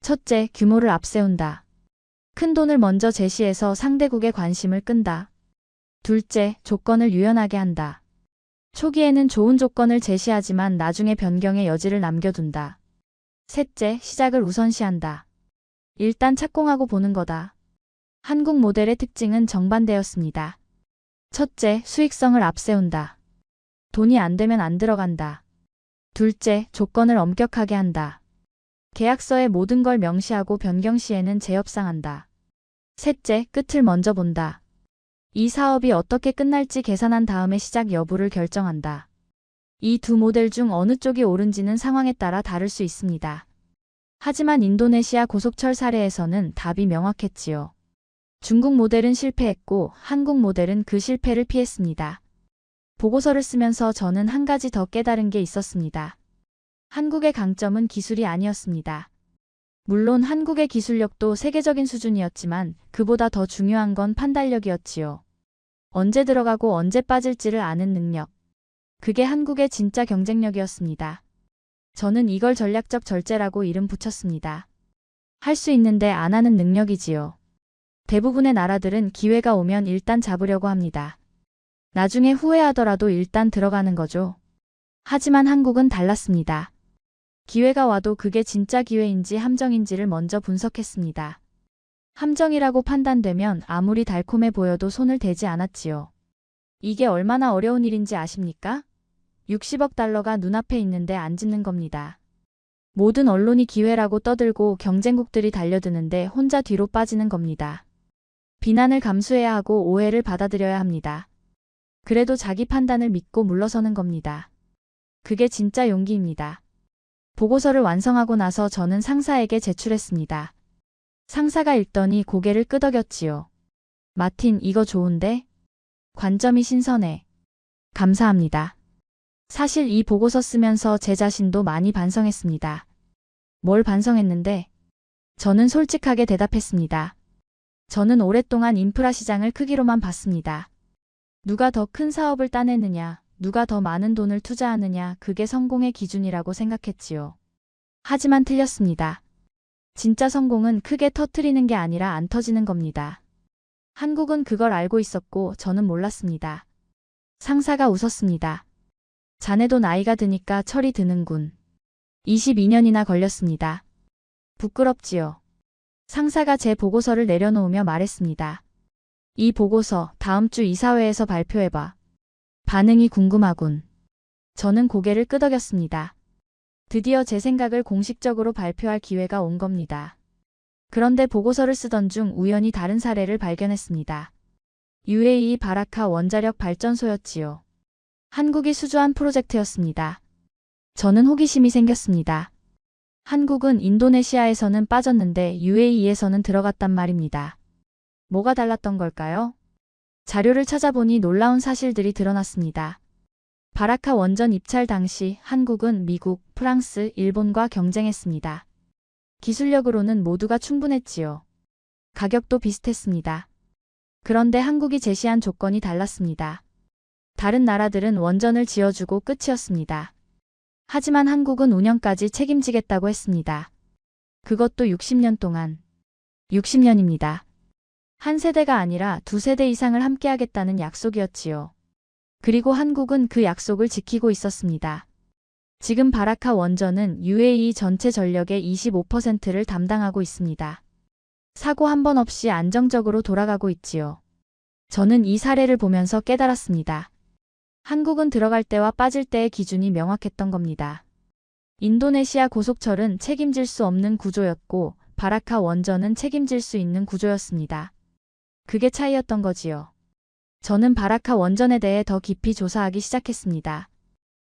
첫째, 규모를 앞세운다. 큰 돈을 먼저 제시해서 상대국의 관심을 끈다. 둘째, 조건을 유연하게 한다. 초기에는 좋은 조건을 제시하지만 나중에 변경의 여지를 남겨둔다. 셋째, 시작을 우선시한다. 일단 착공하고 보는 거다. 한국 모델의 특징은 정반대였습니다. 첫째, 수익성을 앞세운다. 돈이 안 되면 안 들어간다. 둘째, 조건을 엄격하게 한다. 계약서에 모든 걸 명시하고 변경 시에는 재협상한다. 셋째, 끝을 먼저 본다. 이 사업이 어떻게 끝날지 계산한 다음에 시작 여부를 결정한다. 이 두 모델 중 어느 쪽이 옳은지는 상황에 따라 다를 수 있습니다. 하지만 인도네시아 고속철 사례에서는 답이 명확했지요. 중국 모델은 실패했고 한국 모델은 그 실패를 피했습니다. 보고서를 쓰면서 저는 한 가지 더 깨달은 게 있었습니다. 한국의 강점은 기술이 아니었습니다. 물론 한국의 기술력도 세계적인 수준이었지만 그보다 더 중요한 건 판단력이었지요. 언제 들어가고 언제 빠질지를 아는 능력. 그게 한국의 진짜 경쟁력이었습니다. 저는 이걸 전략적 절제라고 이름 붙였습니다. 할 수 있는데 안 하는 능력이지요. 대부분의 나라들은 기회가 오면 일단 잡으려고 합니다. 나중에 후회하더라도 일단 들어가는 거죠. 하지만 한국은 달랐습니다. 기회가 와도 그게 진짜 기회인지 함정인지를 먼저 분석했습니다. 함정이라고 판단되면 아무리 달콤해 보여도 손을 대지 않았지요. 이게 얼마나 어려운 일인지 아십니까? 60억 달러가 눈앞에 있는데 안 짓는 겁니다. 모든 언론이 기회라고 떠들고 경쟁국들이 달려드는데 혼자 뒤로 빠지는 겁니다. 비난을 감수해야 하고 오해를 받아들여야 합니다. 그래도 자기 판단을 믿고 물러서는 겁니다. 그게 진짜 용기입니다. 보고서를 완성하고 나서 저는 상사에게 제출했습니다. 상사가 읽더니 고개를 끄덕였지요. 마틴, 이거 좋은데? 관점이 신선해. 감사합니다. 사실 이 보고서 쓰면서 제 자신도 많이 반성했습니다. 뭘 반성했는데? 저는 솔직하게 대답했습니다. 저는 오랫동안 인프라 시장을 크기로만 봤습니다. 누가 더 큰 사업을 따내느냐, 누가 더 많은 돈을 투자하느냐, 그게 성공의 기준이라고 생각했지요. 하지만 틀렸습니다. 진짜 성공은 크게 터트리는 게 아니라 안 터지는 겁니다. 한국은 그걸 알고 있었고 저는 몰랐습니다. 상사가 웃었습니다. 자네도 나이가 드니까 철이 드는군. 22년이나 걸렸습니다. 부끄럽지요. 상사가 제 보고서를 내려놓으며 말했습니다. 이 보고서 다음 주 이사회에서 발표해봐. 반응이 궁금하군. 저는 고개를 끄덕였습니다. 드디어 제 생각을 공식적으로 발표할 기회가 온 겁니다. 그런데 보고서를 쓰던 중 우연히 다른 사례를 발견했습니다. UAE 바라카 원자력 발전소였지요. 한국이 수주한 프로젝트였습니다. 저는 호기심이 생겼습니다. 한국은 인도네시아에서는 빠졌는데 UAE에서는 들어갔단 말입니다. 뭐가 달랐던 걸까요? 자료를 찾아보니 놀라운 사실들이 드러났습니다. 바라카 원전 입찰 당시 한국은 미국, 프랑스, 일본과 경쟁했습니다. 기술력으로는 모두가 충분했지요. 가격도 비슷했습니다. 그런데 한국이 제시한 조건이 달랐습니다. 다른 나라들은 원전을 지어주고 끝이었습니다. 하지만 한국은 운영까지 책임지겠다고 했습니다. 그것도 60년 동안. 60년입니다. 한 세대가 아니라 두 세대 이상을 함께하겠다는 약속이었지요. 그리고 한국은 그 약속을 지키고 있었습니다. 지금 바라카 원전은 UAE 전체 전력의 25%를 담당하고 있습니다. 사고 한 번 없이 안정적으로 돌아가고 있지요. 저는 이 사례를 보면서 깨달았습니다. 한국은 들어갈 때와 빠질 때의 기준이 명확했던 겁니다. 인도네시아 고속철은 책임질 수 없는 구조였고 바라카 원전은 책임질 수 있는 구조였습니다. 그게 차이였던 거지요. 저는 바라카 원전에 대해 더 깊이 조사하기 시작했습니다.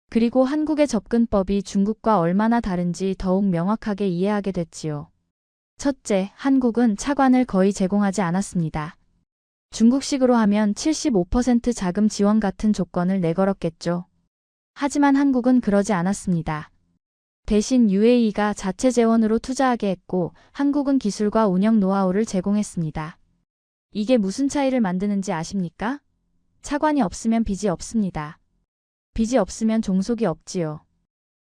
그리고 한국의 접근법이 중국과 얼마나 다른지 더욱 명확하게 이해하게 됐지요. 첫째, 한국은 차관을 거의 제공하지 않았습니다. 중국식으로 하면 75% 자금 지원 같은 조건을 내걸었겠죠. 하지만 한국은 그러지 않았습니다. 대신 UAE가 자체 재원으로 투자하게 했고 한국은 기술과 운영 노하우를 제공했습니다. 이게 무슨 차이를 만드는지 아십니까? 차관이 없으면 빚이 없습니다. 빚이 없으면 종속이 없지요.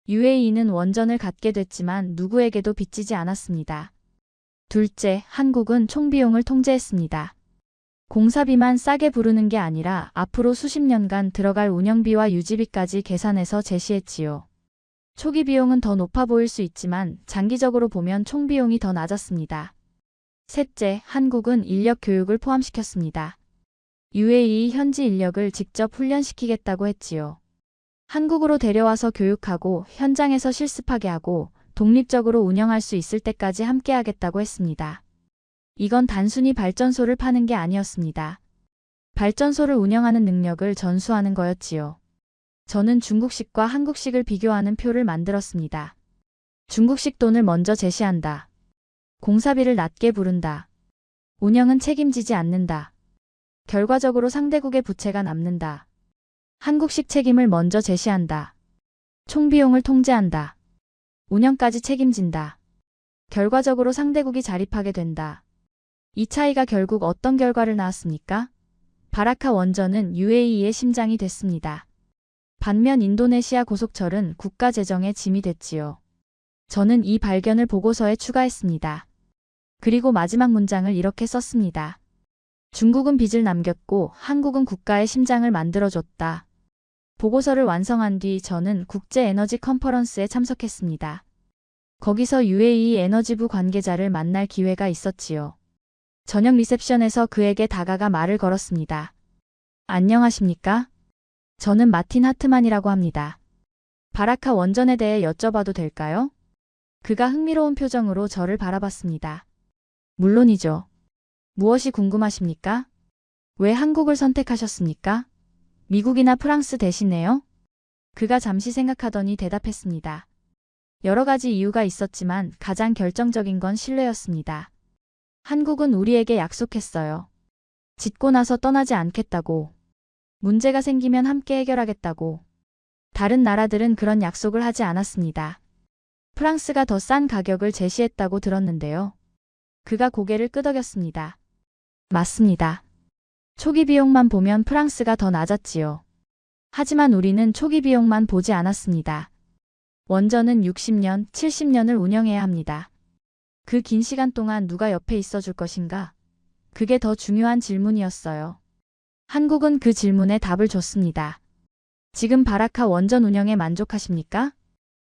UAE는 원전을 갖게 됐지만 누구에게도 빚지지 않았습니다. 둘째, 한국은 총비용을 통제했습니다. 공사비만 싸게 부르는 게 아니라 앞으로 수십 년간 들어갈 운영비와 유지비까지 계산해서 제시했지요. 초기 비용은 더 높아 보일 수 있지만 장기적으로 보면 총비용이 더 낮았습니다. 셋째, 한국은 인력 교육을 포함시켰습니다. UAE 현지 인력을 직접 훈련시키겠다고 했지요. 한국으로 데려와서 교육하고 현장에서 실습하게 하고 독립적으로 운영할 수 있을 때까지 함께하겠다고 했습니다. 이건 단순히 발전소를 파는 게 아니었습니다. 발전소를 운영하는 능력을 전수하는 거였지요. 저는 중국식과 한국식을 비교하는 표를 만들었습니다. 중국식 돈을 먼저 제시한다. 공사비를 낮게 부른다. 운영은 책임지지 않는다. 결과적으로 상대국의 부채가 남는다. 한국식 책임을 먼저 제시한다. 총비용을 통제한다. 운영까지 책임진다. 결과적으로 상대국이 자립하게 된다. 이 차이가 결국 어떤 결과를 낳았습니까? 바라카 원전은 UAE의 심장이 됐습니다. 반면 인도네시아 고속철은 국가 재정의 짐이 됐지요. 저는 이 발견을 보고서에 추가했습니다. 그리고 마지막 문장을 이렇게 썼습니다. 중국은 빚을 남겼고 한국은 국가의 심장을 만들어줬다. 보고서를 완성한 뒤 저는 국제에너지 컨퍼런스에 참석했습니다. 거기서 UAE 에너지부 관계자를 만날 기회가 있었지요. 저녁 리셉션에서 그에게 다가가 말을 걸었습니다. 안녕하십니까? 저는 마틴 하트만이라고 합니다. 바라카 원전에 대해 여쭤봐도 될까요? 그가 흥미로운 표정으로 저를 바라봤습니다. 물론이죠. 무엇이 궁금하십니까? 왜 한국을 선택하셨습니까? 미국이나 프랑스 대신에요? 그가 잠시 생각하더니 대답했습니다. 여러 가지 이유가 있었지만 가장 결정적인 건 신뢰였습니다. 한국은 우리에게 약속했어요. 짓고 나서 떠나지 않겠다고. 문제가 생기면 함께 해결하겠다고. 다른 나라들은 그런 약속을 하지 않았습니다. 프랑스가 더 싼 가격을 제시했다고 들었는데요. 그가 고개를 끄덕였습니다. 맞습니다. 초기 비용만 보면 프랑스가 더 낮았지요. 하지만 우리는 초기 비용만 보지 않았습니다. 원전은 60년, 70년을 운영해야 합니다. 그 긴 시간 동안 누가 옆에 있어줄 것인가? 그게 더 중요한 질문이었어요. 한국은 그 질문에 답을 줬습니다. 지금 바라카 원전 운영에 만족하십니까?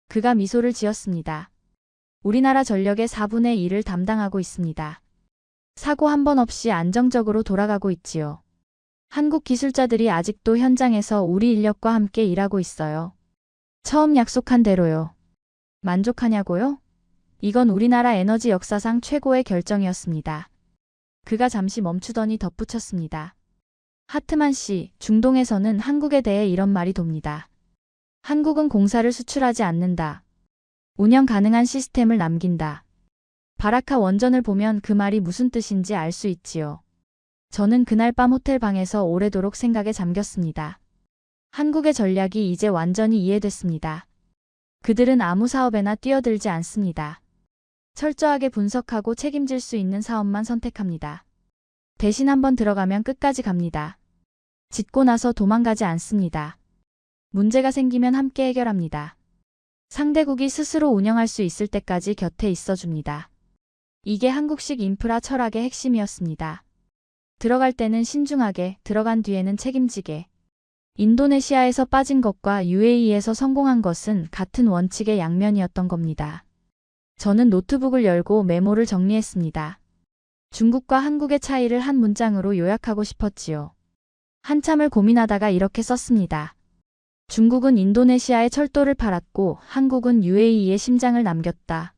그가 미소를 지었습니다. 우리나라 전력의 4분의 1을 담당하고 있습니다. 사고 한 번 없이 안정적으로 돌아가고 있지요. 한국 기술자들이 아직도 현장에서 우리 인력과 함께 일하고 있어요. 처음 약속한 대로요. 만족하냐고요? 이건 우리나라 에너지 역사상 최고의 결정이었습니다. 그가 잠시 멈추더니 덧붙였습니다. 하트만 씨, 중동에서는 한국에 대해 이런 말이 돕니다. 한국은 공사를 수출하지 않는다. 운영 가능한 시스템을 남긴다. 바라카 원전을 보면 그 말이 무슨 뜻인지 알 수 있지요. 저는 그날 밤 호텔 방에서 오래도록 생각에 잠겼습니다. 한국의 전략이 이제 완전히 이해됐습니다. 그들은 아무 사업에나 뛰어들지 않습니다. 철저하게 분석하고 책임질 수 있는 사업만 선택합니다. 대신 한번 들어가면 끝까지 갑니다. 짓고 나서 도망가지 않습니다. 문제가 생기면 함께 해결합니다. 상대국이 스스로 운영할 수 있을 때까지 곁에 있어줍니다. 이게 한국식 인프라 철학의 핵심이었습니다. 들어갈 때는 신중하게, 들어간 뒤에는 책임지게. 인도네시아에서 빠진 것과 UAE에서 성공한 것은 같은 원칙의 양면이었던 겁니다. 저는 노트북을 열고 메모를 정리했습니다. 중국과 한국의 차이를 한 문장으로 요약하고 싶었지요. 한참을 고민하다가 이렇게 썼습니다. 중국은 인도네시아에 철도를 팔았고 한국은 UAE에 심장을 남겼다.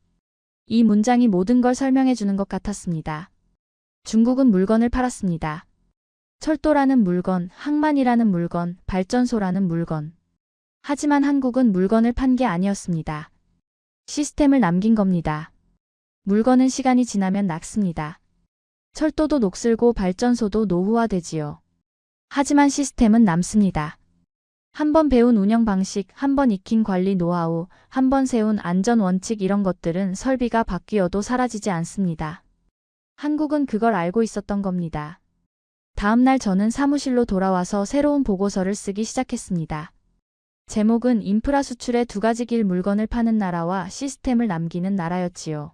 이 문장이 모든 걸 설명해 주는 것 같았습니다. 중국은 물건을 팔았습니다. 철도라는 물건, 항만이라는 물건, 발전소라는 물건. 하지만 한국은 물건을 판 게 아니었습니다. 시스템을 남긴 겁니다. 물건은 시간이 지나면 낡습니다. 철도도 녹슬고 발전소도 노후화되지요. 하지만 시스템은 남습니다. 한 번 배운 운영 방식, 한 번 익힌 관리 노하우, 한 번 세운 안전 원칙 이런 것들은 설비가 바뀌어도 사라지지 않습니다. 한국은 그걸 알고 있었던 겁니다. 다음 날 저는 사무실로 돌아와서 새로운 보고서를 쓰기 시작했습니다. 제목은 인프라 수출의 두 가지 길 물건을 파는 나라와 시스템을 남기는 나라였지요.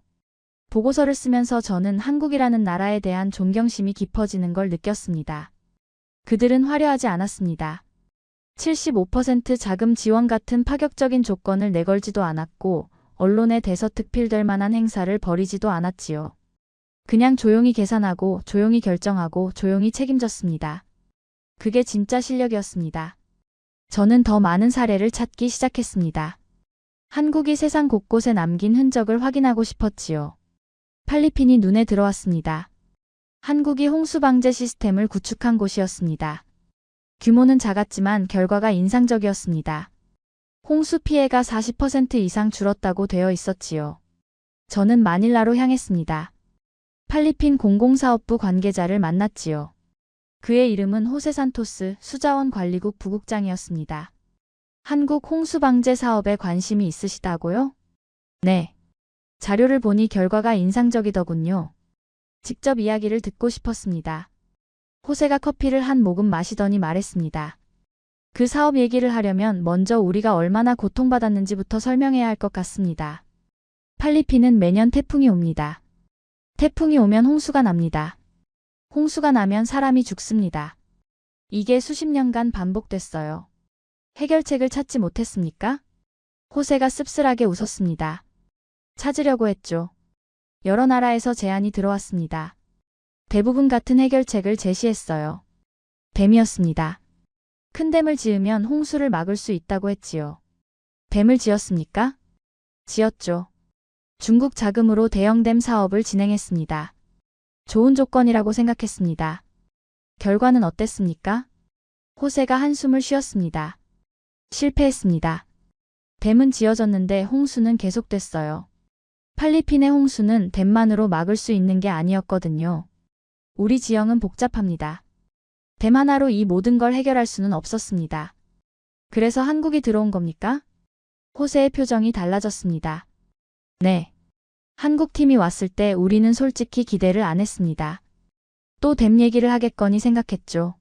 보고서를 쓰면서 저는 한국이라는 나라에 대한 존경심이 깊어지는 걸 느꼈습니다. 그들은 화려하지 않았습니다. 75% 자금 지원 같은 파격적인 조건을 내걸지도 않았고 언론에 대서특필될 만한 행사를 벌이지도 않았지요. 그냥 조용히 계산하고 조용히 결정하고 조용히 책임졌습니다. 그게 진짜 실력이었습니다. 저는 더 많은 사례를 찾기 시작했습니다. 한국이 세상 곳곳에 남긴 흔적을 확인하고 싶었지요. 필리핀이 눈에 들어왔습니다. 한국이 홍수 방제 시스템을 구축한 곳이었습니다. 규모는 작았지만 결과가 인상적이었습니다. 홍수 피해가 40% 이상 줄었다고 되어 있었지요. 저는 마닐라로 향했습니다. 필리핀 공공사업부 관계자를 만났지요. 그의 이름은 호세 산토스 수자원관리국 부국장이었습니다. 한국 홍수방제 사업에 관심이 있으시다고요? 네. 자료를 보니 결과가 인상적이더군요. 직접 이야기를 듣고 싶었습니다. 호세가 커피를 한 모금 마시더니 말했습니다. 그 사업 얘기를 하려면 먼저 우리가 얼마나 고통받았는지부터 설명해야 할 것 같습니다. 필리핀은 매년 태풍이 옵니다. 태풍이 오면 홍수가 납니다. 홍수가 나면 사람이 죽습니다. 이게 수십 년간 반복됐어요. 해결책을 찾지 못했습니까? 호세가 씁쓸하게 웃었습니다. 찾으려고 했죠. 여러 나라에서 제안이 들어왔습니다. 대부분 같은 해결책을 제시했어요. 댐이었습니다. 큰 댐을 지으면 홍수를 막을 수 있다고 했지요. 댐을 지었습니까? 지었죠. 중국 자금으로 대형 댐 사업을 진행했습니다. 좋은 조건이라고 생각했습니다. 결과는 어땠습니까? 호세가 한숨을 쉬었습니다. 실패했습니다. 댐은 지어졌는데 홍수는 계속됐어요. 필리핀의 홍수는 댐만으로 막을 수 있는 게 아니었거든요. 우리 지형은 복잡합니다. 댐 하나로 이 모든 걸 해결할 수는 없었습니다. 그래서 한국이 들어온 겁니까? 호세의 표정이 달라졌습니다. 네. 한국 팀이 왔을 때 우리는 솔직히 기대를 안 했습니다. 또 댐 얘기를 하겠거니 생각했죠.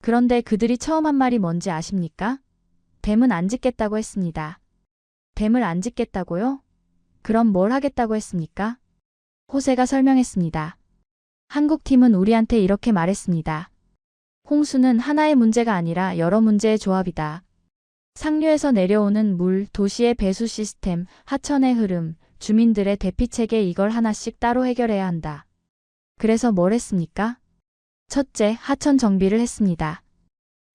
그런데 그들이 처음 한 말이 뭔지 아십니까? 댐은 안 짓겠다고 했습니다. 댐을 안 짓겠다고요? 그럼 뭘 하겠다고 했습니까? 호세가 설명했습니다. 한국팀은 우리한테 이렇게 말했습니다. 홍수는 하나의 문제가 아니라 여러 문제의 조합이다. 상류에서 내려오는 물, 도시의 배수 시스템, 하천의 흐름, 주민들의 대피체계 이걸 하나씩 따로 해결해야 한다. 그래서 뭘 했습니까? 첫째, 하천 정비를 했습니다.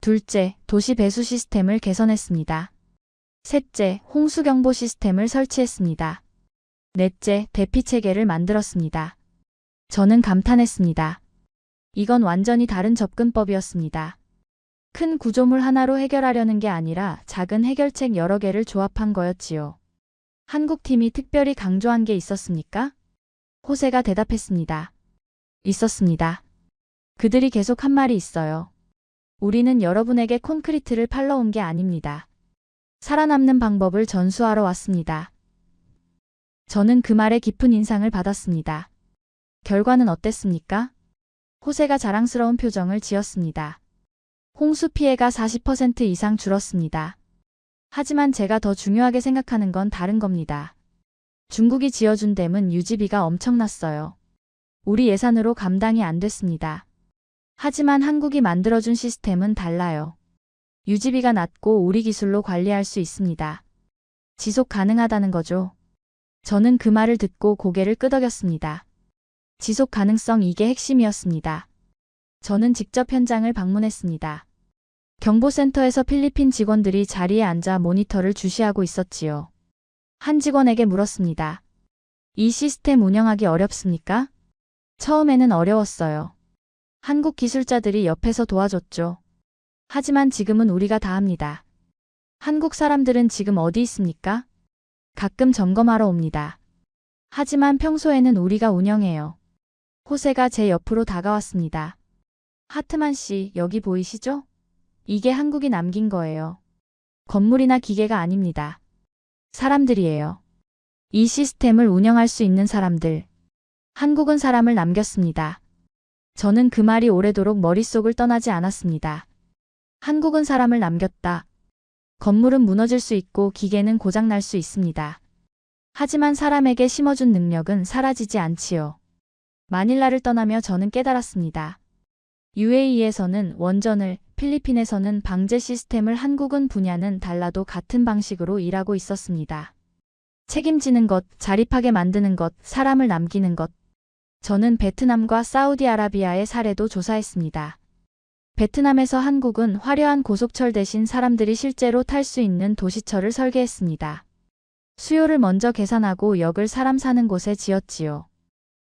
둘째, 도시 배수 시스템을 개선했습니다. 셋째, 홍수경보 시스템을 설치했습니다. 넷째, 대피체계를 만들었습니다. 저는 감탄했습니다. 이건 완전히 다른 접근법이었습니다. 큰 구조물 하나로 해결하려는 게 아니라 작은 해결책 여러 개를 조합한 거였지요. 한국팀이 특별히 강조한 게 있었습니까? 호세가 대답했습니다. 있었습니다. 그들이 계속 한 말이 있어요. 우리는 여러분에게 콘크리트를 팔러 온 게 아닙니다. 살아남는 방법을 전수하러 왔습니다. 저는 그 말에 깊은 인상을 받았습니다. 결과는 어땠습니까? 호세가 자랑스러운 표정을 지었습니다. 홍수 피해가 40% 이상 줄었습니다. 하지만 제가 더 중요하게 생각하는 건 다른 겁니다. 중국이 지어준 댐은 유지비가 엄청났어요. 우리 예산으로 감당이 안 됐습니다. 하지만 한국이 만들어준 시스템은 달라요. 유지비가 낮고 우리 기술로 관리할 수 있습니다. 지속 가능하다는 거죠. 저는 그 말을 듣고 고개를 끄덕였습니다. 지속 가능성 이게 핵심이었습니다. 저는 직접 현장을 방문했습니다. 경보센터에서 필리핀 직원들이 자리에 앉아 모니터를 주시하고 있었지요. 한 직원에게 물었습니다. 이 시스템 운영하기 어렵습니까? 처음에는 어려웠어요. 한국 기술자들이 옆에서 도와줬죠. 하지만 지금은 우리가 다 합니다. 한국 사람들은 지금 어디 있습니까? 가끔 점검하러 옵니다. 하지만 평소에는 우리가 운영해요. 호세가 제 옆으로 다가왔습니다. 하트만 씨, 여기 보이시죠? 이게 한국이 남긴 거예요. 건물이나 기계가 아닙니다. 사람들이에요. 이 시스템을 운영할 수 있는 사람들. 한국은 사람을 남겼습니다. 저는 그 말이 오래도록 머릿속을 떠나지 않았습니다. 한국은 사람을 남겼다. 건물은 무너질 수 있고 기계는 고장날 수 있습니다. 하지만 사람에게 심어준 능력은 사라지지 않지요. 마닐라를 떠나며 저는 깨달았습니다. UAE에서는 원전을, 필리핀에서는 방제 시스템을 한국은 분야는 달라도 같은 방식으로 일하고 있었습니다. 책임지는 것, 자립하게 만드는 것, 사람을 남기는 것. 저는 베트남과 사우디아라비아의 사례도 조사했습니다. 베트남에서 한국은 화려한 고속철 대신 사람들이 실제로 탈 수 있는 도시철을 설계했습니다. 수요를 먼저 계산하고 역을 사람 사는 곳에 지었지요.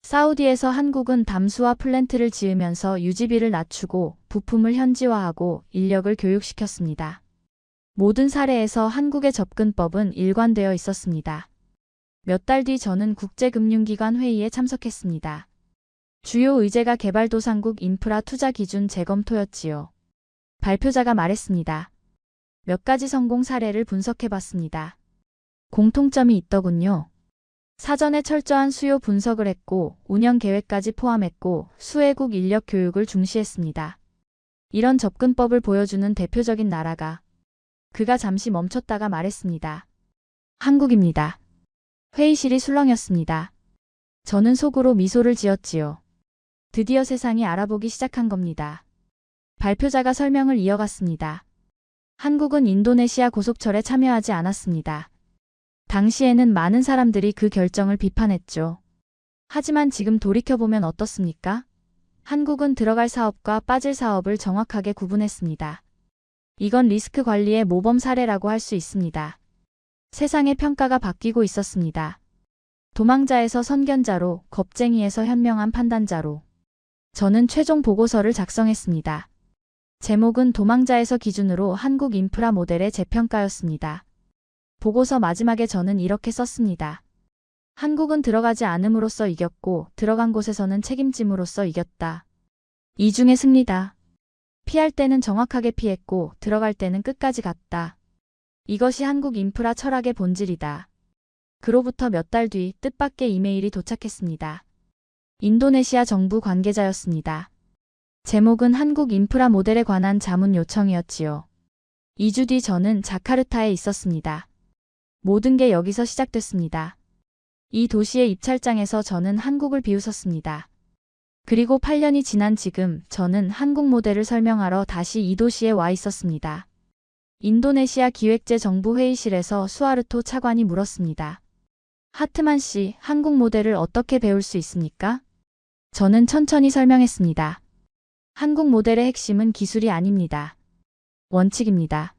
사우디에서 한국은 담수화 플랜트를 지으면서 유지비를 낮추고 부품을 현지화하고 인력을 교육시켰습니다. 모든 사례에서 한국의 접근법은 일관되어 있었습니다. 몇 달 뒤 저는 국제금융기관 회의에 참석했습니다. 주요 의제가 개발도상국 인프라 투자 기준 재검토였지요. 발표자가 말했습니다. 몇 가지 성공 사례를 분석해봤습니다. 공통점이 있더군요. 사전에 철저한 수요 분석을 했고 운영 계획까지 포함했고 수혜국 인력 교육을 중시했습니다. 이런 접근법을 보여주는 대표적인 나라가 그가 잠시 멈췄다가 말했습니다. 한국입니다. 회의실이 술렁였습니다. 저는 속으로 미소를 지었지요. 드디어 세상이 알아보기 시작한 겁니다. 발표자가 설명을 이어갔습니다. 한국은 인도네시아 고속철에 참여하지 않았습니다. 당시에는 많은 사람들이 그 결정을 비판했죠. 하지만 지금 돌이켜보면 어떻습니까? 한국은 들어갈 사업과 빠질 사업을 정확하게 구분했습니다. 이건 리스크 관리의 모범 사례라고 할 수 있습니다. 세상의 평가가 바뀌고 있었습니다. 도망자에서 선견자로, 겁쟁이에서 현명한 판단자로. 저는 최종 보고서를 작성했습니다. 제목은 도망자에서 기준으로 한국 인프라 모델의 재평가였습니다. 보고서 마지막에 저는 이렇게 썼습니다. 한국은 들어가지 않음으로써 이겼고 들어간 곳에서는 책임짐으로써 이겼다. 이중의 승리다. 피할 때는 정확하게 피했고 들어갈 때는 끝까지 갔다. 이것이 한국 인프라 철학의 본질이다. 그로부터 몇 달 뒤 뜻밖의 이메일이 도착했습니다. 인도네시아 정부 관계자였습니다. 제목은 한국 인프라 모델에 관한 자문 요청이었지요. 2주 뒤 저는 자카르타에 있었습니다. 모든 게 여기서 시작됐습니다. 이 도시의 입찰장에서 저는 한국을 비웃었습니다. 그리고 8년이 지난 지금 저는 한국 모델을 설명하러 다시 이 도시에 와 있었습니다. 인도네시아 기획재 정부 회의실에서 수아르토 차관이 물었습니다. 하트만 씨, 한국 모델을 어떻게 배울 수 있습니까? 저는 천천히 설명했습니다. 한국 모델의 핵심은 기술이 아닙니다. 원칙입니다.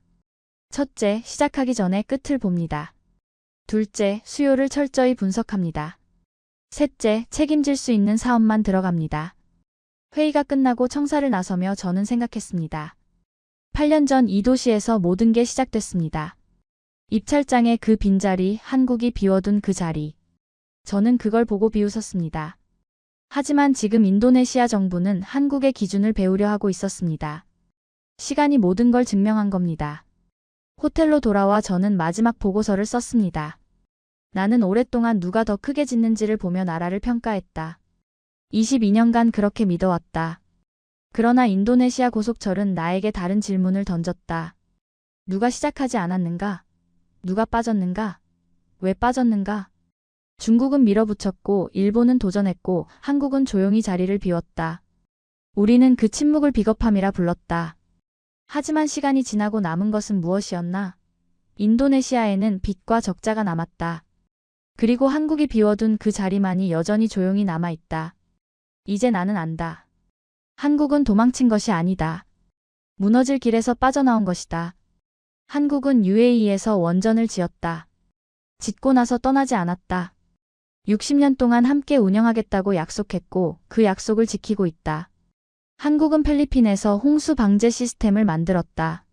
첫째, 시작하기 전에 끝을 봅니다. 둘째, 수요를 철저히 분석합니다. 셋째, 책임질 수 있는 사업만 들어갑니다. 회의가 끝나고 청사를 나서며 저는 생각했습니다. 8년 전 이 도시에서 모든 게 시작됐습니다. 입찰장의 그 빈자리, 한국이 비워둔 그 자리. 저는 그걸 보고 비웃었습니다. 하지만 지금 인도네시아 정부는 한국의 기준을 배우려 하고 있었습니다. 시간이 모든 걸 증명한 겁니다. 호텔로 돌아와 저는 마지막 보고서를 썼습니다. 나는 오랫동안 누가 더 크게 짓는지를 보며 나라를 평가했다. 22년간 그렇게 믿어왔다. 그러나 인도네시아 고속철은 나에게 다른 질문을 던졌다. 누가 시작하지 않았는가? 누가 빠졌는가? 왜 빠졌는가? 중국은 밀어붙였고 일본은 도전했고 한국은 조용히 자리를 비웠다. 우리는 그 침묵을 비겁함이라 불렀다. 하지만 시간이 지나고 남은 것은 무엇이었나? 인도네시아에는 빚과 적자가 남았다. 그리고 한국이 비워둔 그 자리만이 여전히 조용히 남아있다. 이제 나는 안다. 한국은 도망친 것이 아니다. 무너질 길에서 빠져나온 것이다. 한국은 UAE에서 원전을 지었다. 짓고 나서 떠나지 않았다. 60년 동안 함께 운영하겠다고 약속했고 그 약속을 지키고 있다. 한국은 필리핀에서 홍수 방제 시스템을 만들었다.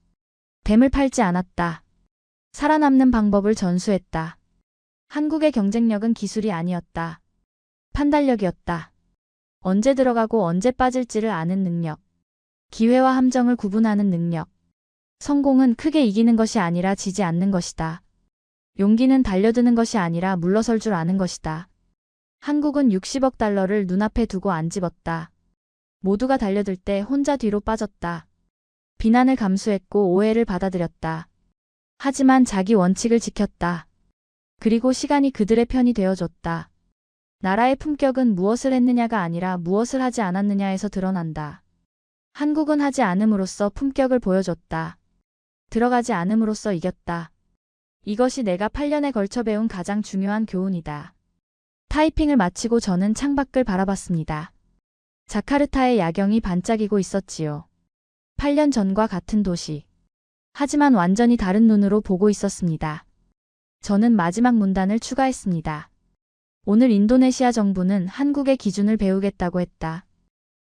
댐을 팔지 않았다. 살아남는 방법을 전수했다. 한국의 경쟁력은 기술이 아니었다. 판단력이었다. 언제 들어가고 언제 빠질지를 아는 능력. 기회와 함정을 구분하는 능력. 성공은 크게 이기는 것이 아니라 지지 않는 것이다. 용기는 달려드는 것이 아니라 물러설 줄 아는 것이다. 한국은 60억 달러를 눈앞에 두고 안 집었다. 모두가 달려들 때 혼자 뒤로 빠졌다. 비난을 감수했고 오해를 받아들였다. 하지만 자기 원칙을 지켰다. 그리고 시간이 그들의 편이 되어줬다. 나라의 품격은 무엇을 했느냐가 아니라 무엇을 하지 않았느냐에서 드러난다. 한국은 하지 않음으로써 품격을 보여줬다. 들어가지 않음으로써 이겼다. 이것이 내가 8년에 걸쳐 배운 가장 중요한 교훈이다. 타이핑을 마치고 저는 창밖을 바라봤습니다. 자카르타의 야경이 반짝이고 있었지요. 8년 전과 같은 도시. 하지만 완전히 다른 눈으로 보고 있었습니다. 저는 마지막 문단을 추가했습니다. 오늘 인도네시아 정부는 한국의 기준을 배우겠다고 했다.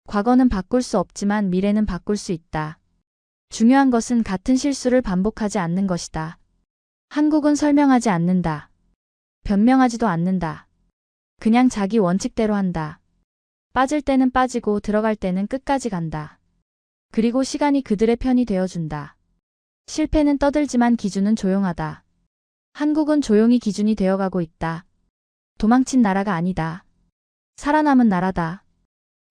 과거는 바꿀 수 없지만 미래는 바꿀 수 있다. 중요한 것은 같은 실수를 반복하지 않는 것이다. 한국은 설명하지 않는다. 변명하지도 않는다. 그냥 자기 원칙대로 한다. 빠질 때는 빠지고 들어갈 때는 끝까지 간다. 그리고 시간이 그들의 편이 되어준다. 실패는 떠들지만 기준은 조용하다. 한국은 조용히 기준이 되어가고 있다. 도망친 나라가 아니다. 살아남은 나라다.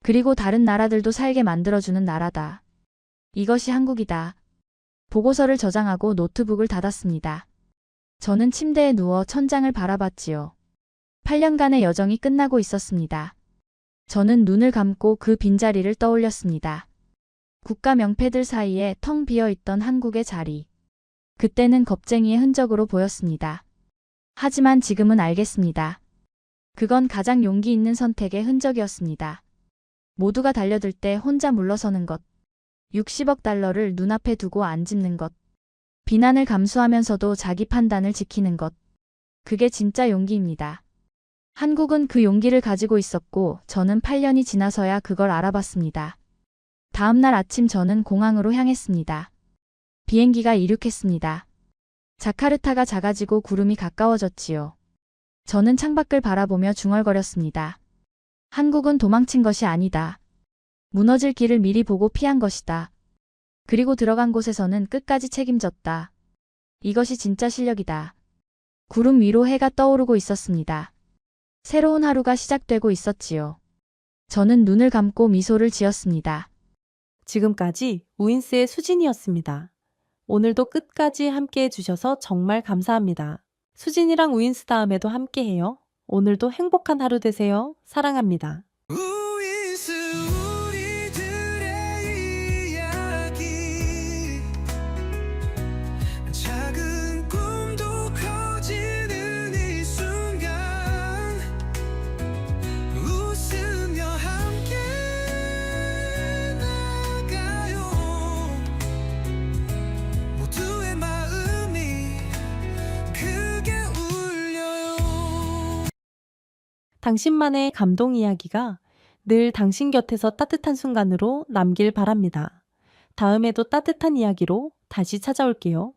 그리고 다른 나라들도 살게 만들어주는 나라다. 이것이 한국이다. 보고서를 저장하고 노트북을 닫았습니다. 저는 침대에 누워 천장을 바라봤지요. 8년간의 여정이 끝나고 있었습니다. 저는 눈을 감고 그 빈자리를 떠올렸습니다. 국가 명패들 사이에 텅 비어있던 한국의 자리. 그때는 겁쟁이의 흔적으로 보였습니다. 하지만 지금은 알겠습니다. 그건 가장 용기 있는 선택의 흔적이었습니다. 모두가 달려들 때 혼자 물러서는 것. 60억 달러를 눈앞에 두고 안 짚는 것. 비난을 감수하면서도 자기 판단을 지키는 것. 그게 진짜 용기입니다. 한국은 그 용기를 가지고 있었고 저는 8년이 지나서야 그걸 알아봤습니다. 다음 날 아침 저는 공항으로 향했습니다. 비행기가 이륙했습니다. 자카르타가 작아지고 구름이 가까워졌지요. 저는 창밖을 바라보며 중얼거렸습니다. 한국은 도망친 것이 아니다. 무너질 길을 미리 보고 피한 것이다. 그리고 들어간 곳에서는 끝까지 책임졌다. 이것이 진짜 실력이다. 구름 위로 해가 떠오르고 있었습니다. 새로운 하루가 시작되고 있었지요. 저는 눈을 감고 미소를 지었습니다. 지금까지 우인스의 수진이었습니다. 오늘도 끝까지 함께 해주셔서 정말 감사합니다. 수진이랑 우인스 다음에도 함께 해요. 오늘도 행복한 하루 되세요. 사랑합니다. 우이스 우리들의 이야기 작은 꿈도 커지는 이 순간 웃으며 함께 나가요 모두의 마음이 크게 울려요. 당신만의 감동 이야기가 늘 당신 곁에서 따뜻한 순간으로 남길 바랍니다. 다음에도 따뜻한 이야기로 다시 찾아올게요.